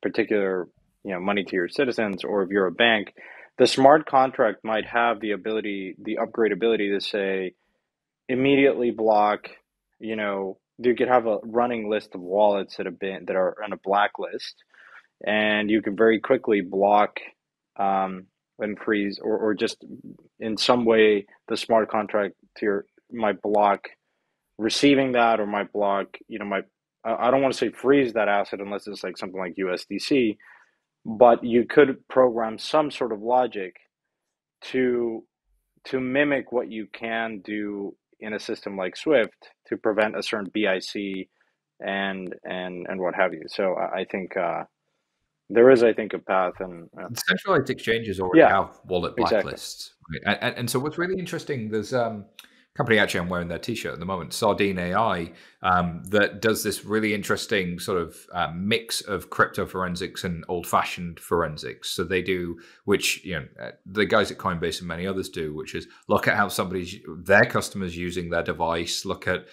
particular, money to your citizens, or if you're a bank, the smart contract might have the upgrade ability to say, immediately block, you could have a running list of wallets that are on a blacklist, and you can very quickly block and freeze, or just in some way the smart contract might block receiving that, or might block, I don't want to say freeze that asset unless it's like something like USDC, but you could program some sort of logic to mimic what you can do in a system like Swift to prevent a certain BIC and what have you. So I think there is, I think, a path. And centralized exchanges already have wallet blacklists. Exactly. And so what's really interesting, there's company, actually I'm wearing their t-shirt at the moment, Sardine AI, that does this really interesting sort of mix of crypto forensics and old-fashioned forensics. So they do, which the guys at Coinbase and many others do, which is look at how their customers using their device, look at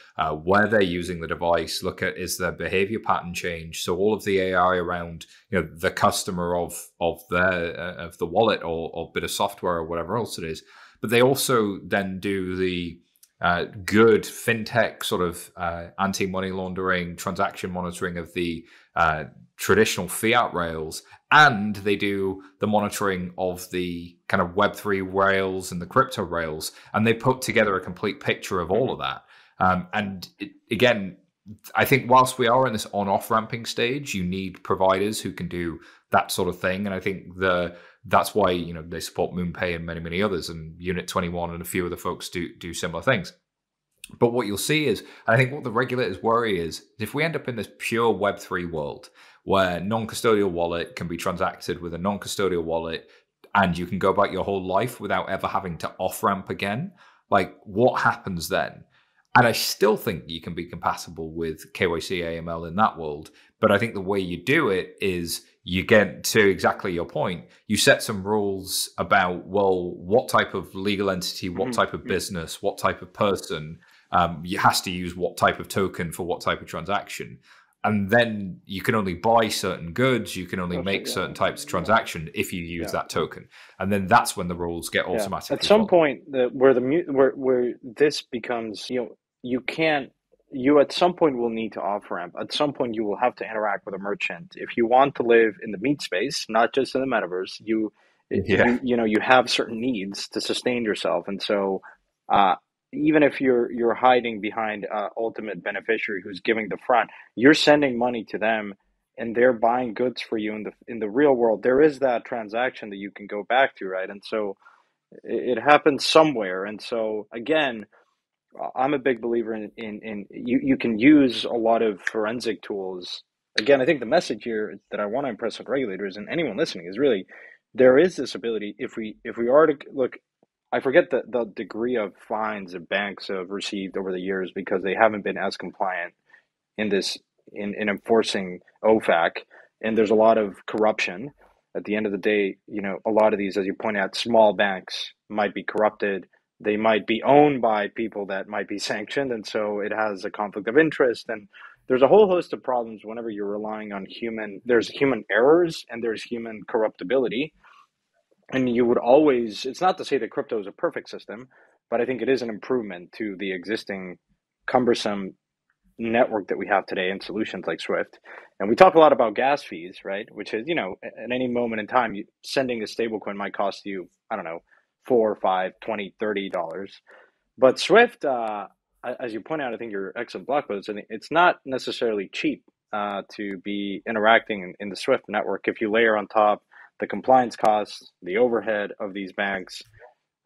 where they're using the device, look at is their behavior pattern change. So all of the AI around the customer of the wallet or bit of software or whatever else it is. But they also then do the good fintech sort of anti-money laundering, transaction monitoring of the traditional fiat rails, and they do the monitoring of the kind of Web3 rails and the crypto rails, and they put together a complete picture of all of that. Again, I think whilst we are in this on-off ramping stage, you need providers who can do that sort of thing, and I think that's why they support MoonPay and many others, and Unit 21 and a few other folks do similar things. But what you'll see is, I think what the regulators worry is, if we end up in this pure Web3 world where non-custodial wallet can be transacted with a non-custodial wallet, and you can go about your whole life without ever having to off-ramp again, like, what happens then? And I still think you can be compatible with KYC AML in that world. But I think the way you do it is you get to exactly your point. You set some rules about, well, what type of legal entity, what type of business, what type of person has to use what type of token for what type of transaction. And then you can only buy certain goods, you can only make certain types of transaction if you use that token. And then that's when the rules get automatically At some point, where this becomes, you at some point will need to off ramp. At some point, you will have to interact with a merchant if you want to live in the meat space, not just in the metaverse. You have certain needs to sustain yourself, and so even if you're hiding behind ultimate beneficiary who's giving the front, you're sending money to them, and they're buying goods for you in the real world. There is that transaction that you can go back to, right? And so it happens somewhere. And so again, I'm a big believer in you can use a lot of forensic tools. Again, I think the message here that I want to impress on regulators and anyone listening is really, there is this ability, if we are to look, I forget the degree of fines that banks have received over the years because they haven't been as compliant in this in enforcing OFAC, and there's a lot of corruption. At the end of the day, a lot of these, as you point out, small banks might be corrupted. They might be owned by people that might be sanctioned, and so it has a conflict of interest. And there's a whole host of problems whenever you're relying on human. There's human errors and there's human corruptibility. And you would always. It's not to say that crypto is a perfect system, but I think it is an improvement to the existing cumbersome network that we have today and solutions like Swift. And we talk a lot about gas fees, right? Which is, at any moment in time, sending a stablecoin might cost you, I don't know, 4, 5, 20, $30. But Swift, as you point out, I think your excellent blog post, and it's not necessarily cheap to be interacting in the Swift network. If you layer on top the compliance costs, the overhead of these banks,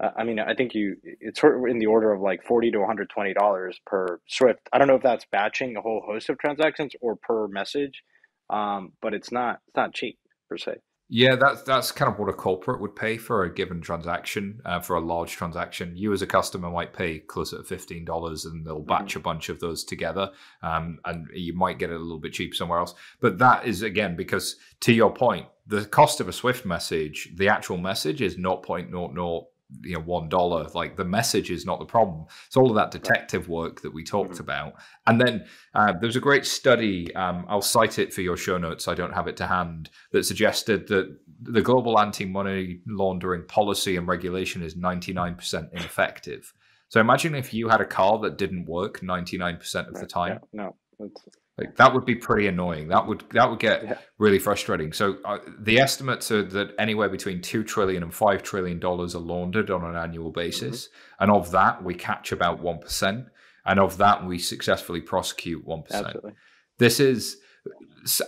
I mean, I think it's sort of in the order of like $40 to $120 per Swift. I don't know if that's batching a whole host of transactions or per message, but it's not cheap per se. Yeah, that's kind of what a corporate would pay for a given transaction. For a large transaction, you as a customer might pay closer to $15, and they'll batch a bunch of those together, and you might get it a little bit cheap somewhere else. But that is, again, because to your point, the cost of a Swift message, the actual message is 0.00 $1. Like, the message is not the problem. It's all of that detective work that we talked about. And then there's a great study, I'll cite it for your show notes, I don't have it to hand, that suggested that the global anti-money laundering policy and regulation is 99% ineffective. So imagine if you had a car that didn't work 99% of the time. Yeah, no, like, that would be pretty annoying. That would get really frustrating. So the estimates are that anywhere between $2 trillion and $5 trillion are laundered on an annual basis. And of that, we catch about 1%. And of that, we successfully prosecute 1%. Absolutely. This is,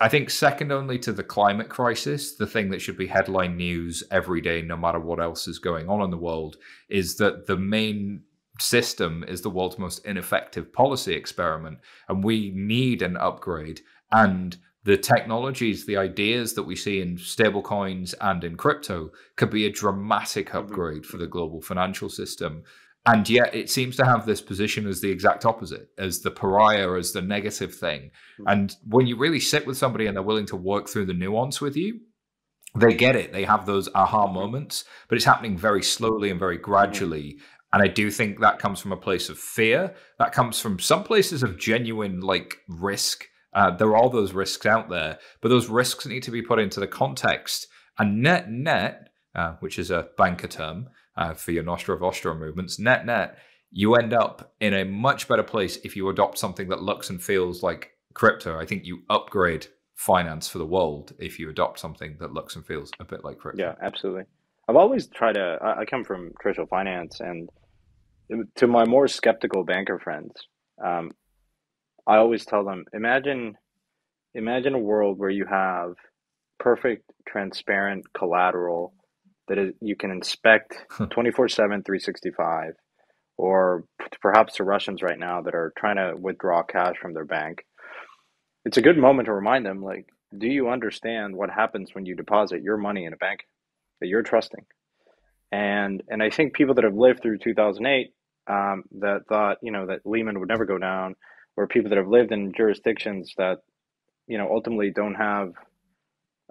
I think, second only to the climate crisis, the thing that should be headline news every day, no matter what else is going on in the world, is that the main system is the world's most ineffective policy experiment, and we need an upgrade. And the technologies, the ideas that we see in stablecoins and in crypto could be a dramatic upgrade for the global financial system. And yet it seems to have this position as the exact opposite, as the pariah, as the negative thing. And when you really sit with somebody and they're willing to work through the nuance with you, they get it. They have those aha moments, but it's happening very slowly and very gradually. And I do think that comes from a place of fear. That comes from some places of genuine, like, risk. There are all those risks out there, but those risks need to be put into the context. And net, which is a banker term for your Nostra Vostro movements, net, you end up in a much better place if you adopt something that looks and feels like crypto. I think you upgrade finance for the world if you adopt something that looks and feels a bit like crypto. Yeah, absolutely. I've always tried to. I come from traditional finance, and to my more skeptical banker friends, I always tell them, imagine a world where you have perfect, transparent collateral that you can inspect 24/7, 365, or perhaps to Russians right now that are trying to withdraw cash from their bank. It's a good moment to remind them, like, do you understand what happens when you deposit your money in a bank that you're trusting? And I think people that have lived through 2008, that thought, that Lehman would never go down, or people that have lived in jurisdictions that, ultimately don't have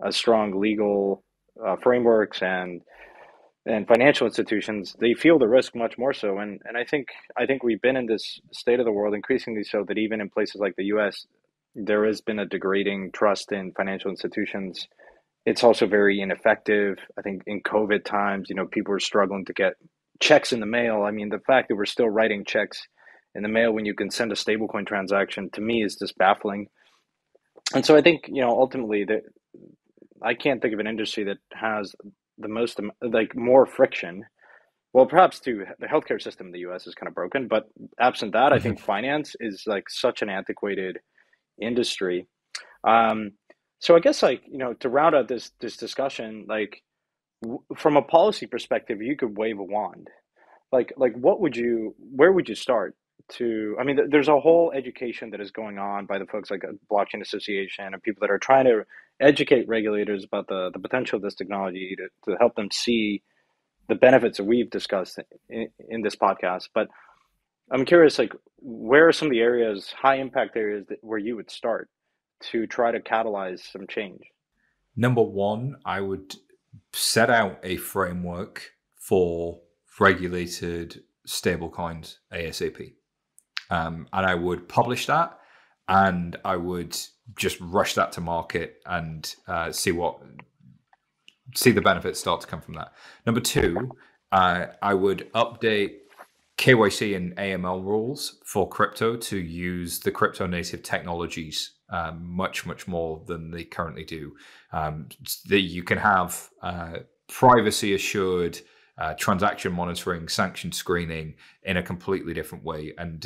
a strong legal frameworks and financial institutions, they feel the risk much more so. And I think we've been in this state of the world increasingly so that even in places like the U.S., there has been a degrading trust in financial institutions. It's also very ineffective. I think in COVID times, people were struggling to get checks in the mail. I mean, the fact that we're still writing checks in the mail when you can send a stablecoin transaction, to me, is just baffling. And so I think, ultimately, that I can't think of an industry that has the most, like, more friction. Well, perhaps the healthcare system in the U.S. is kind of broken, but absent that, I think finance is like such an antiquated industry. So I guess, like, to round out this discussion, like, from a policy perspective, you could wave a wand. Like where would you start to, I mean, there's a whole education that is going on by the folks like a Blockchain Association and people that are trying to educate regulators about the potential of this technology to help them see the benefits that we've discussed in this podcast. But I'm curious, like, where are some of the areas, high impact areas, where you would start to try to catalyze some change? Number one, I would set out a framework for regulated stablecoins ASAP. And I would publish that, and I would just rush that to market and see the benefits start to come from that. Number two, I would update KYC and AML rules for crypto to use the crypto native technologies much more than they currently do. That you can have privacy assured transaction monitoring, sanction screening in a completely different way. And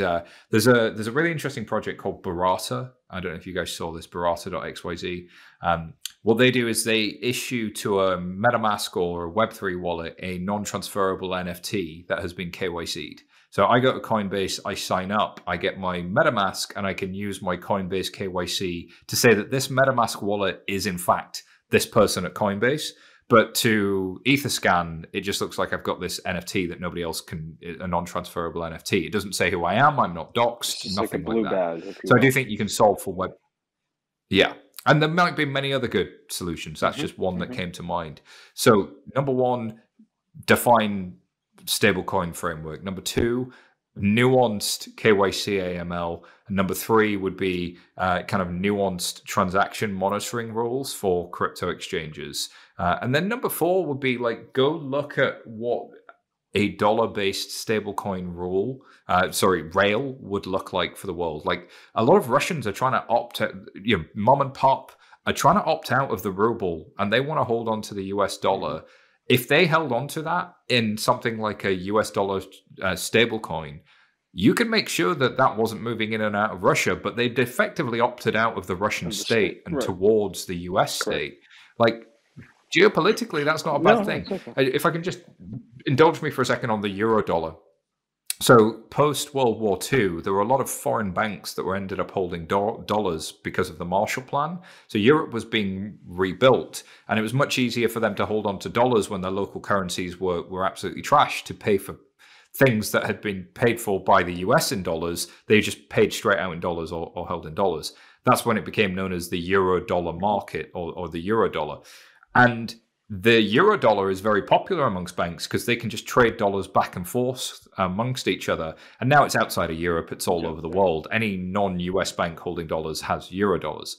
there's a really interesting project called Barata. I don't know if you guys saw this, barata.xyz. What they do is they issue to a MetaMask or a Web3 wallet a non-transferable NFT that has been KYC'd. So I go to Coinbase, I sign up, I get my MetaMask, and I can use my Coinbase KYC to say that this MetaMask wallet is in fact this person at Coinbase. But to Etherscan, it just looks like I've got this NFT that nobody else can, a non-transferable NFT. It doesn't say who I am, I'm not doxed, nothing like that. So I do think you can solve for web. Yeah. And there might be many other good solutions. That's just one that came to mind. So number one, define stablecoin framework. Number two, nuanced KYC AML. And number three would be kind of nuanced transaction monitoring rules for crypto exchanges. And then number four would be like, go look at what a dollar-based stablecoin rail would look like for the world. Like a lot of Russians are trying to opt out, mom and pop are trying to opt out of the ruble and they want to hold on to the US dollar. If they held on to that in something like a US dollar stablecoin, you can make sure that that wasn't moving in and out of Russia, but they'd effectively opted out of the Russian state and towards the US state. Like, geopolitically, that's not a bad thing. Okay. If I can just indulge me for a second on the euro dollar. So post World War II, there were a lot of foreign banks that were ended up holding dollars because of the Marshall Plan. So Europe was being rebuilt, and it was much easier for them to hold on to dollars when their local currencies were absolutely trash to pay for things that had been paid for by the US in dollars. They just paid straight out in dollars or held in dollars. That's when it became known as the euro dollar market or the euro dollar. And the euro dollar is very popular amongst banks because they can just trade dollars back and forth amongst each other. And now it's outside of Europe, it's all over the world. Any non-US bank holding dollars has euro dollars.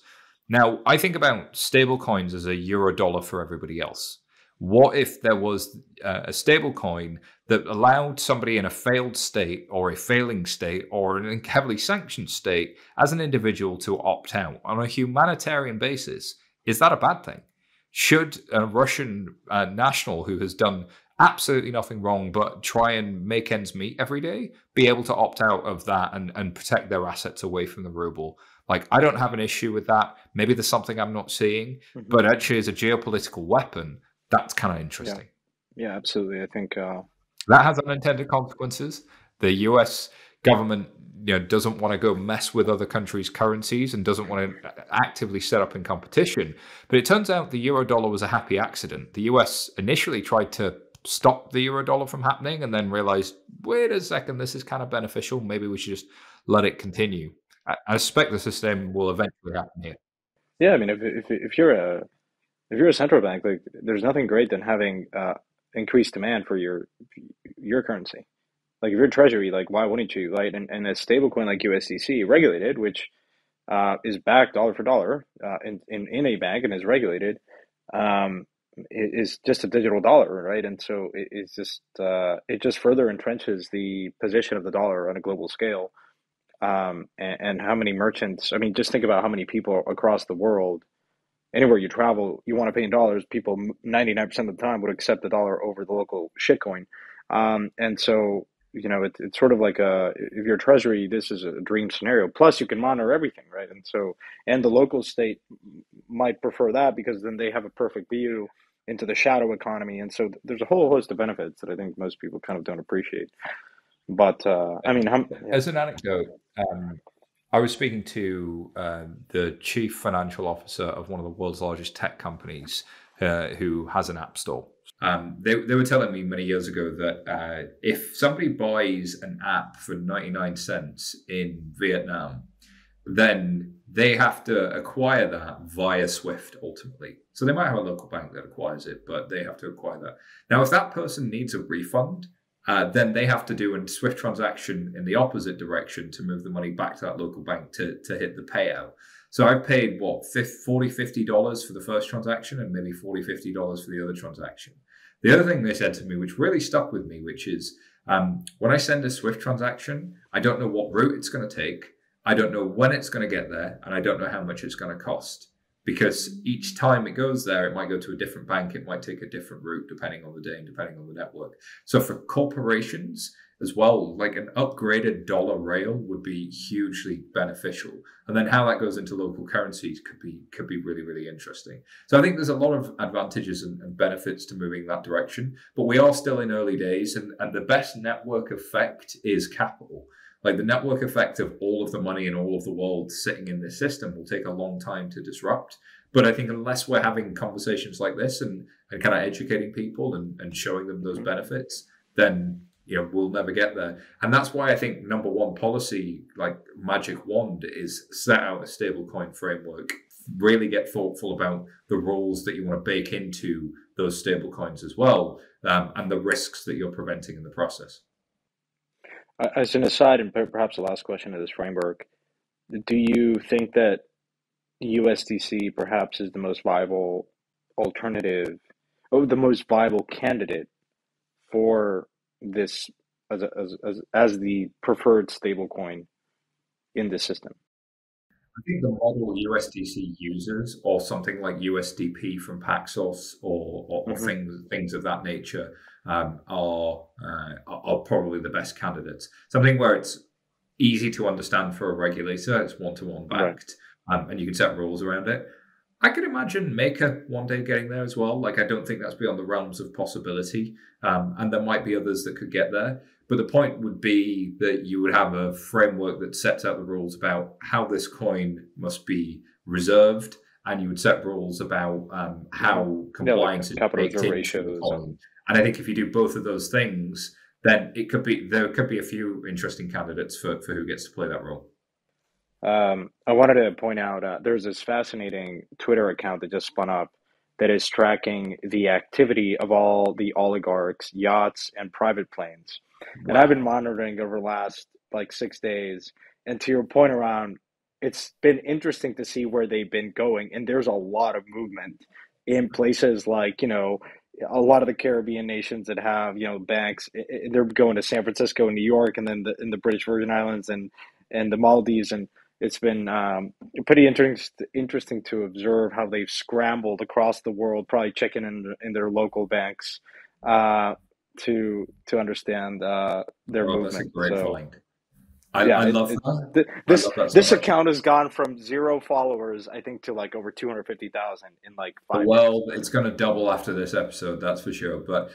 Now, I think about stablecoins as a euro dollar for everybody else. What if there was a stablecoin that allowed somebody in a failed state or a failing state or an heavily sanctioned state as an individual to opt out on a humanitarian basis? Is that a bad thing? Should a Russian national who has done absolutely nothing wrong but try and make ends meet every day be able to opt out of that and protect their assets away from the ruble? Like, I don't have an issue with that. Maybe there's something I'm not seeing, but actually as a geopolitical weapon, that's kind of interesting. Yeah, absolutely. I think that has unintended consequences. The US government doesn't want to go mess with other countries' currencies and doesn't want to actively set up in competition. But it turns out the euro dollar was a happy accident. The US initially tried to stop the euro dollar from happening and then realized, wait a second, this is kind of beneficial. Maybe we should just let it continue. I suspect the system will eventually happen here. Yeah, I mean, if you're a central bank, like, there's nothing great than having increased demand for your currency. Like, if you're treasury, like, why wouldn't you, right? And a stablecoin like USDC, regulated, which is backed dollar for dollar in a bank and is regulated, is just a digital dollar, right? And so it just further entrenches the position of the dollar on a global scale. And how many merchants? I mean, just think about how many people across the world, anywhere you travel, you want to pay in dollars. People 99% of the time would accept the dollar over the local shitcoin. And so, it's sort of like if you're a treasury, this is a dream scenario. Plus, you can monitor everything, right? And the local state might prefer that because then they have a perfect view into the shadow economy. And so there's a whole host of benefits that I think most people kind of don't appreciate. But I mean, as an anecdote, I was speaking to the chief financial officer of one of the world's largest tech companies who has an app store. They were telling me many years ago that if somebody buys an app for 99 cents in Vietnam, then they have to acquire that via Swift ultimately. So they might have a local bank that acquires it, but they have to acquire that. Now, if that person needs a refund, then they have to do a Swift transaction in the opposite direction to move the money back to that local bank to hit the payout. So I paid, what, $40, $50 for the first transaction and maybe $40, $50 for the other transaction. The other thing they said to me, which really stuck with me, which is when I send a Swift transaction, I don't know what route it's going to take. I don't know when it's going to get there, and I don't know how much it's going to cost. Because each time it goes there, it might go to a different bank. It might take a different route depending on the day and depending on the network. So for corporations as well, like an upgraded dollar rail would be hugely beneficial. And then how that goes into local currencies could be really, really interesting. So I think there's a lot of advantages and benefits to moving that direction. But we are still in early days, and the best network effect is capital. Like the network effect of all of the money in all of the world sitting in this system will take a long time to disrupt. But I think unless we're having conversations like this and kind of educating people and showing them those benefits, then we'll never get there. And that's why I think number one policy, like magic wand, is set out a stablecoin framework. Really get thoughtful about the rules that you want to bake into those stablecoins as well, and the risks that you're preventing in the process. As an aside, and perhaps the last question of this framework, do you think that USDC perhaps is the most viable alternative, or the most viable candidate for this as the preferred stablecoin in this system? I think the model USDC uses, or something like USDP from Paxos, or things of that nature, are probably the best candidates. Something where it's easy to understand for a regulator, it's one-to-one backed, and you can set rules around it. I could imagine Maker one day getting there as well. Like, I don't think that's beyond the realms of possibility, and there might be others that could get there. But the point would be that you would have a framework that sets out the rules about how this coin must be reserved, and you would set rules about how compliance is baked into the coin. And I think if you do both of those things, then there could be a few interesting candidates for who gets to play that role. I wanted to point out there's this fascinating Twitter account that just spun up that is tracking the activity of all the oligarchs' yachts and private planes. Wow. And I've been monitoring over the last 6 days. And to your point around, it's been interesting to see where they've been going. And there's a lot of movement in places like, a lot of the Caribbean nations that have, banks. They're going to San Francisco and New York, and then in the British Virgin Islands and the Maldives. And it's been pretty interesting to observe how they've scrambled across the world, probably checking in their local banks to understand their movement. That's a great point. I love that. This account has gone from 0 followers, I think, to over 250,000 in 5 years. Well, it's going to double after this episode, that's for sure. But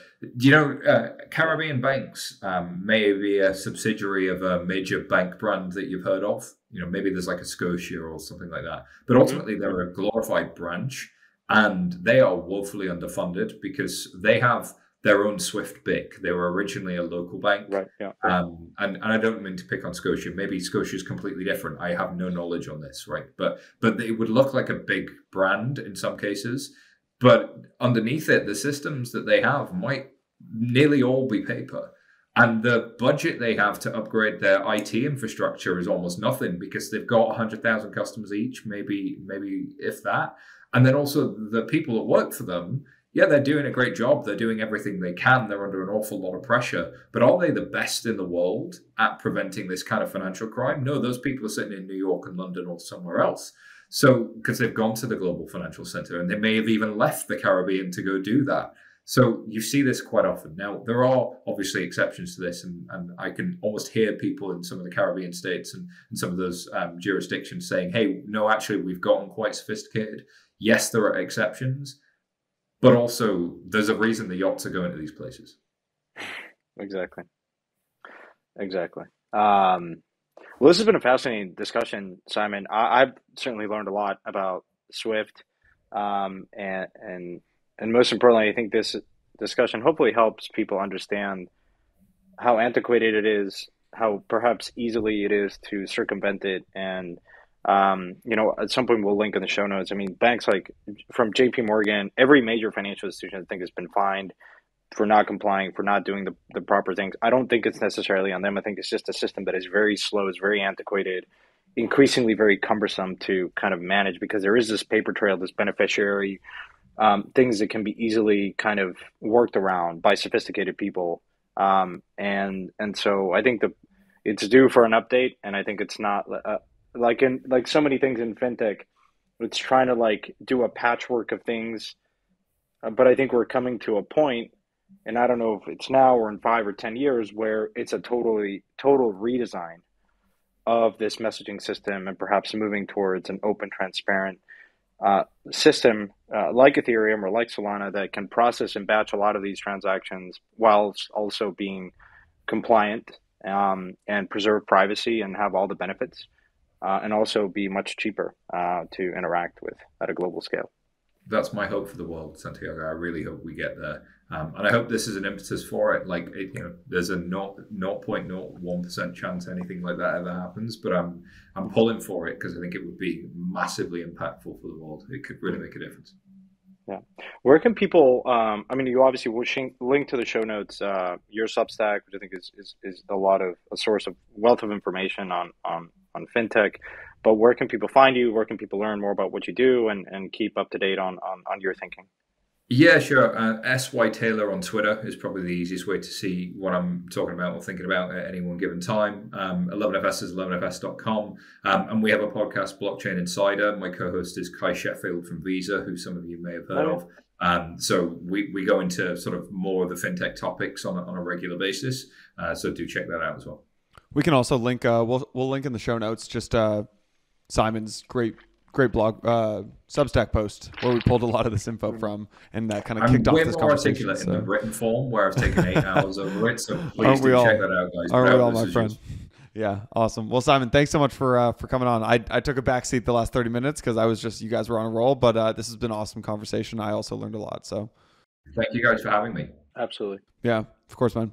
Caribbean banks may be a subsidiary of a major bank brand that you've heard of. Maybe there's a Scotia or something like that. But ultimately, they're a glorified branch, and they are woefully underfunded because they have their own Swift BIC. They were originally a local bank. Right, yeah. And I don't mean to pick on Scotia. Maybe Scotia is completely different. I have no knowledge on this, right? But it would look like a big brand in some cases. But underneath it, the systems that they have might nearly all be paper. And the budget they have to upgrade their IT infrastructure is almost nothing because they've got 100,000 customers each, maybe if that. And then also the people that work for them, yeah, they're doing a great job. They're doing everything they can. They're under an awful lot of pressure. But are they the best in the world at preventing this kind of financial crime? No, those people are sitting in New York and London or somewhere else. So, because they've gone to the global financial center and they may have even left the Caribbean to go do that. So you see this quite often. Now, there are obviously exceptions to this, and I can almost hear people in some of the Caribbean states and some of those jurisdictions saying, hey, no, actually, we've gotten quite sophisticated. Yes, there are exceptions. But also, there's a reason the yachts are going to these places. Exactly. Well, this has been a fascinating discussion, Simon. I've certainly learned a lot about Swift, and most importantly, I think this discussion hopefully helps people understand how antiquated it is, how perhaps easily it is to circumvent it. And, at some point we'll link in the show notes. I mean, banks like from JP Morgan, every major financial institution I think has been fined for not complying, for not doing the proper things. I don't think it's necessarily on them. I think it's just a system that is very slow, is very antiquated, increasingly very cumbersome to kind of manage, because there is this paper trail, this beneficiary, things that can be easily kind of worked around by sophisticated people. And so I think it's due for an update, and I think it's not like so many things in fintech, it's trying to like do a patchwork of things. But I think we're coming to a point, and I don't know if it's now or in 5 or 10 years, where it's a total redesign of this messaging system, and perhaps moving towards an open, transparent system like Ethereum or like Solana that can process and batch a lot of these transactions while also being compliant, and preserve privacy and have all the benefits, and also be much cheaper to interact with at a global scale. That's my hope for the world, Santiago. I really hope we get there. And I hope this is an impetus for it. Like, there's a 0.01% chance anything like that ever happens, but I'm pulling for it because I think it would be massively impactful for the world. It could really make a difference. Yeah. Where can people, you obviously will link to the show notes, your Substack, which I think is a source of wealth of information on fintech. But where can people find you? Where can people learn more about what you do and keep up to date on your thinking? Yeah, sure. SY Taylor on Twitter is probably the easiest way to see what I'm talking about or thinking about at any one given time. 11FS is 11FS.com. And we have a podcast, Blockchain Insider. My co-host is Kai Sheffield from Visa, who some of you may have heard of. So we go into sort of more of the fintech topics on a regular basis. So do check that out as well. We can also link, we'll link in the show notes, just Simon's great blog, Substack post where we pulled a lot of this info from, and that kind of kicked off this conversation. I'm way more articulate in the written form, where I've taken 8 hours over it. So please check that out, guys. Aren't we all, my friend? Yeah, awesome. Well, Simon, thanks so much for coming on. I took a back seat the last 30 minutes because you guys were on a roll, but this has been an awesome conversation. I also learned a lot. So thank you guys for having me. Absolutely. Yeah, of course, man.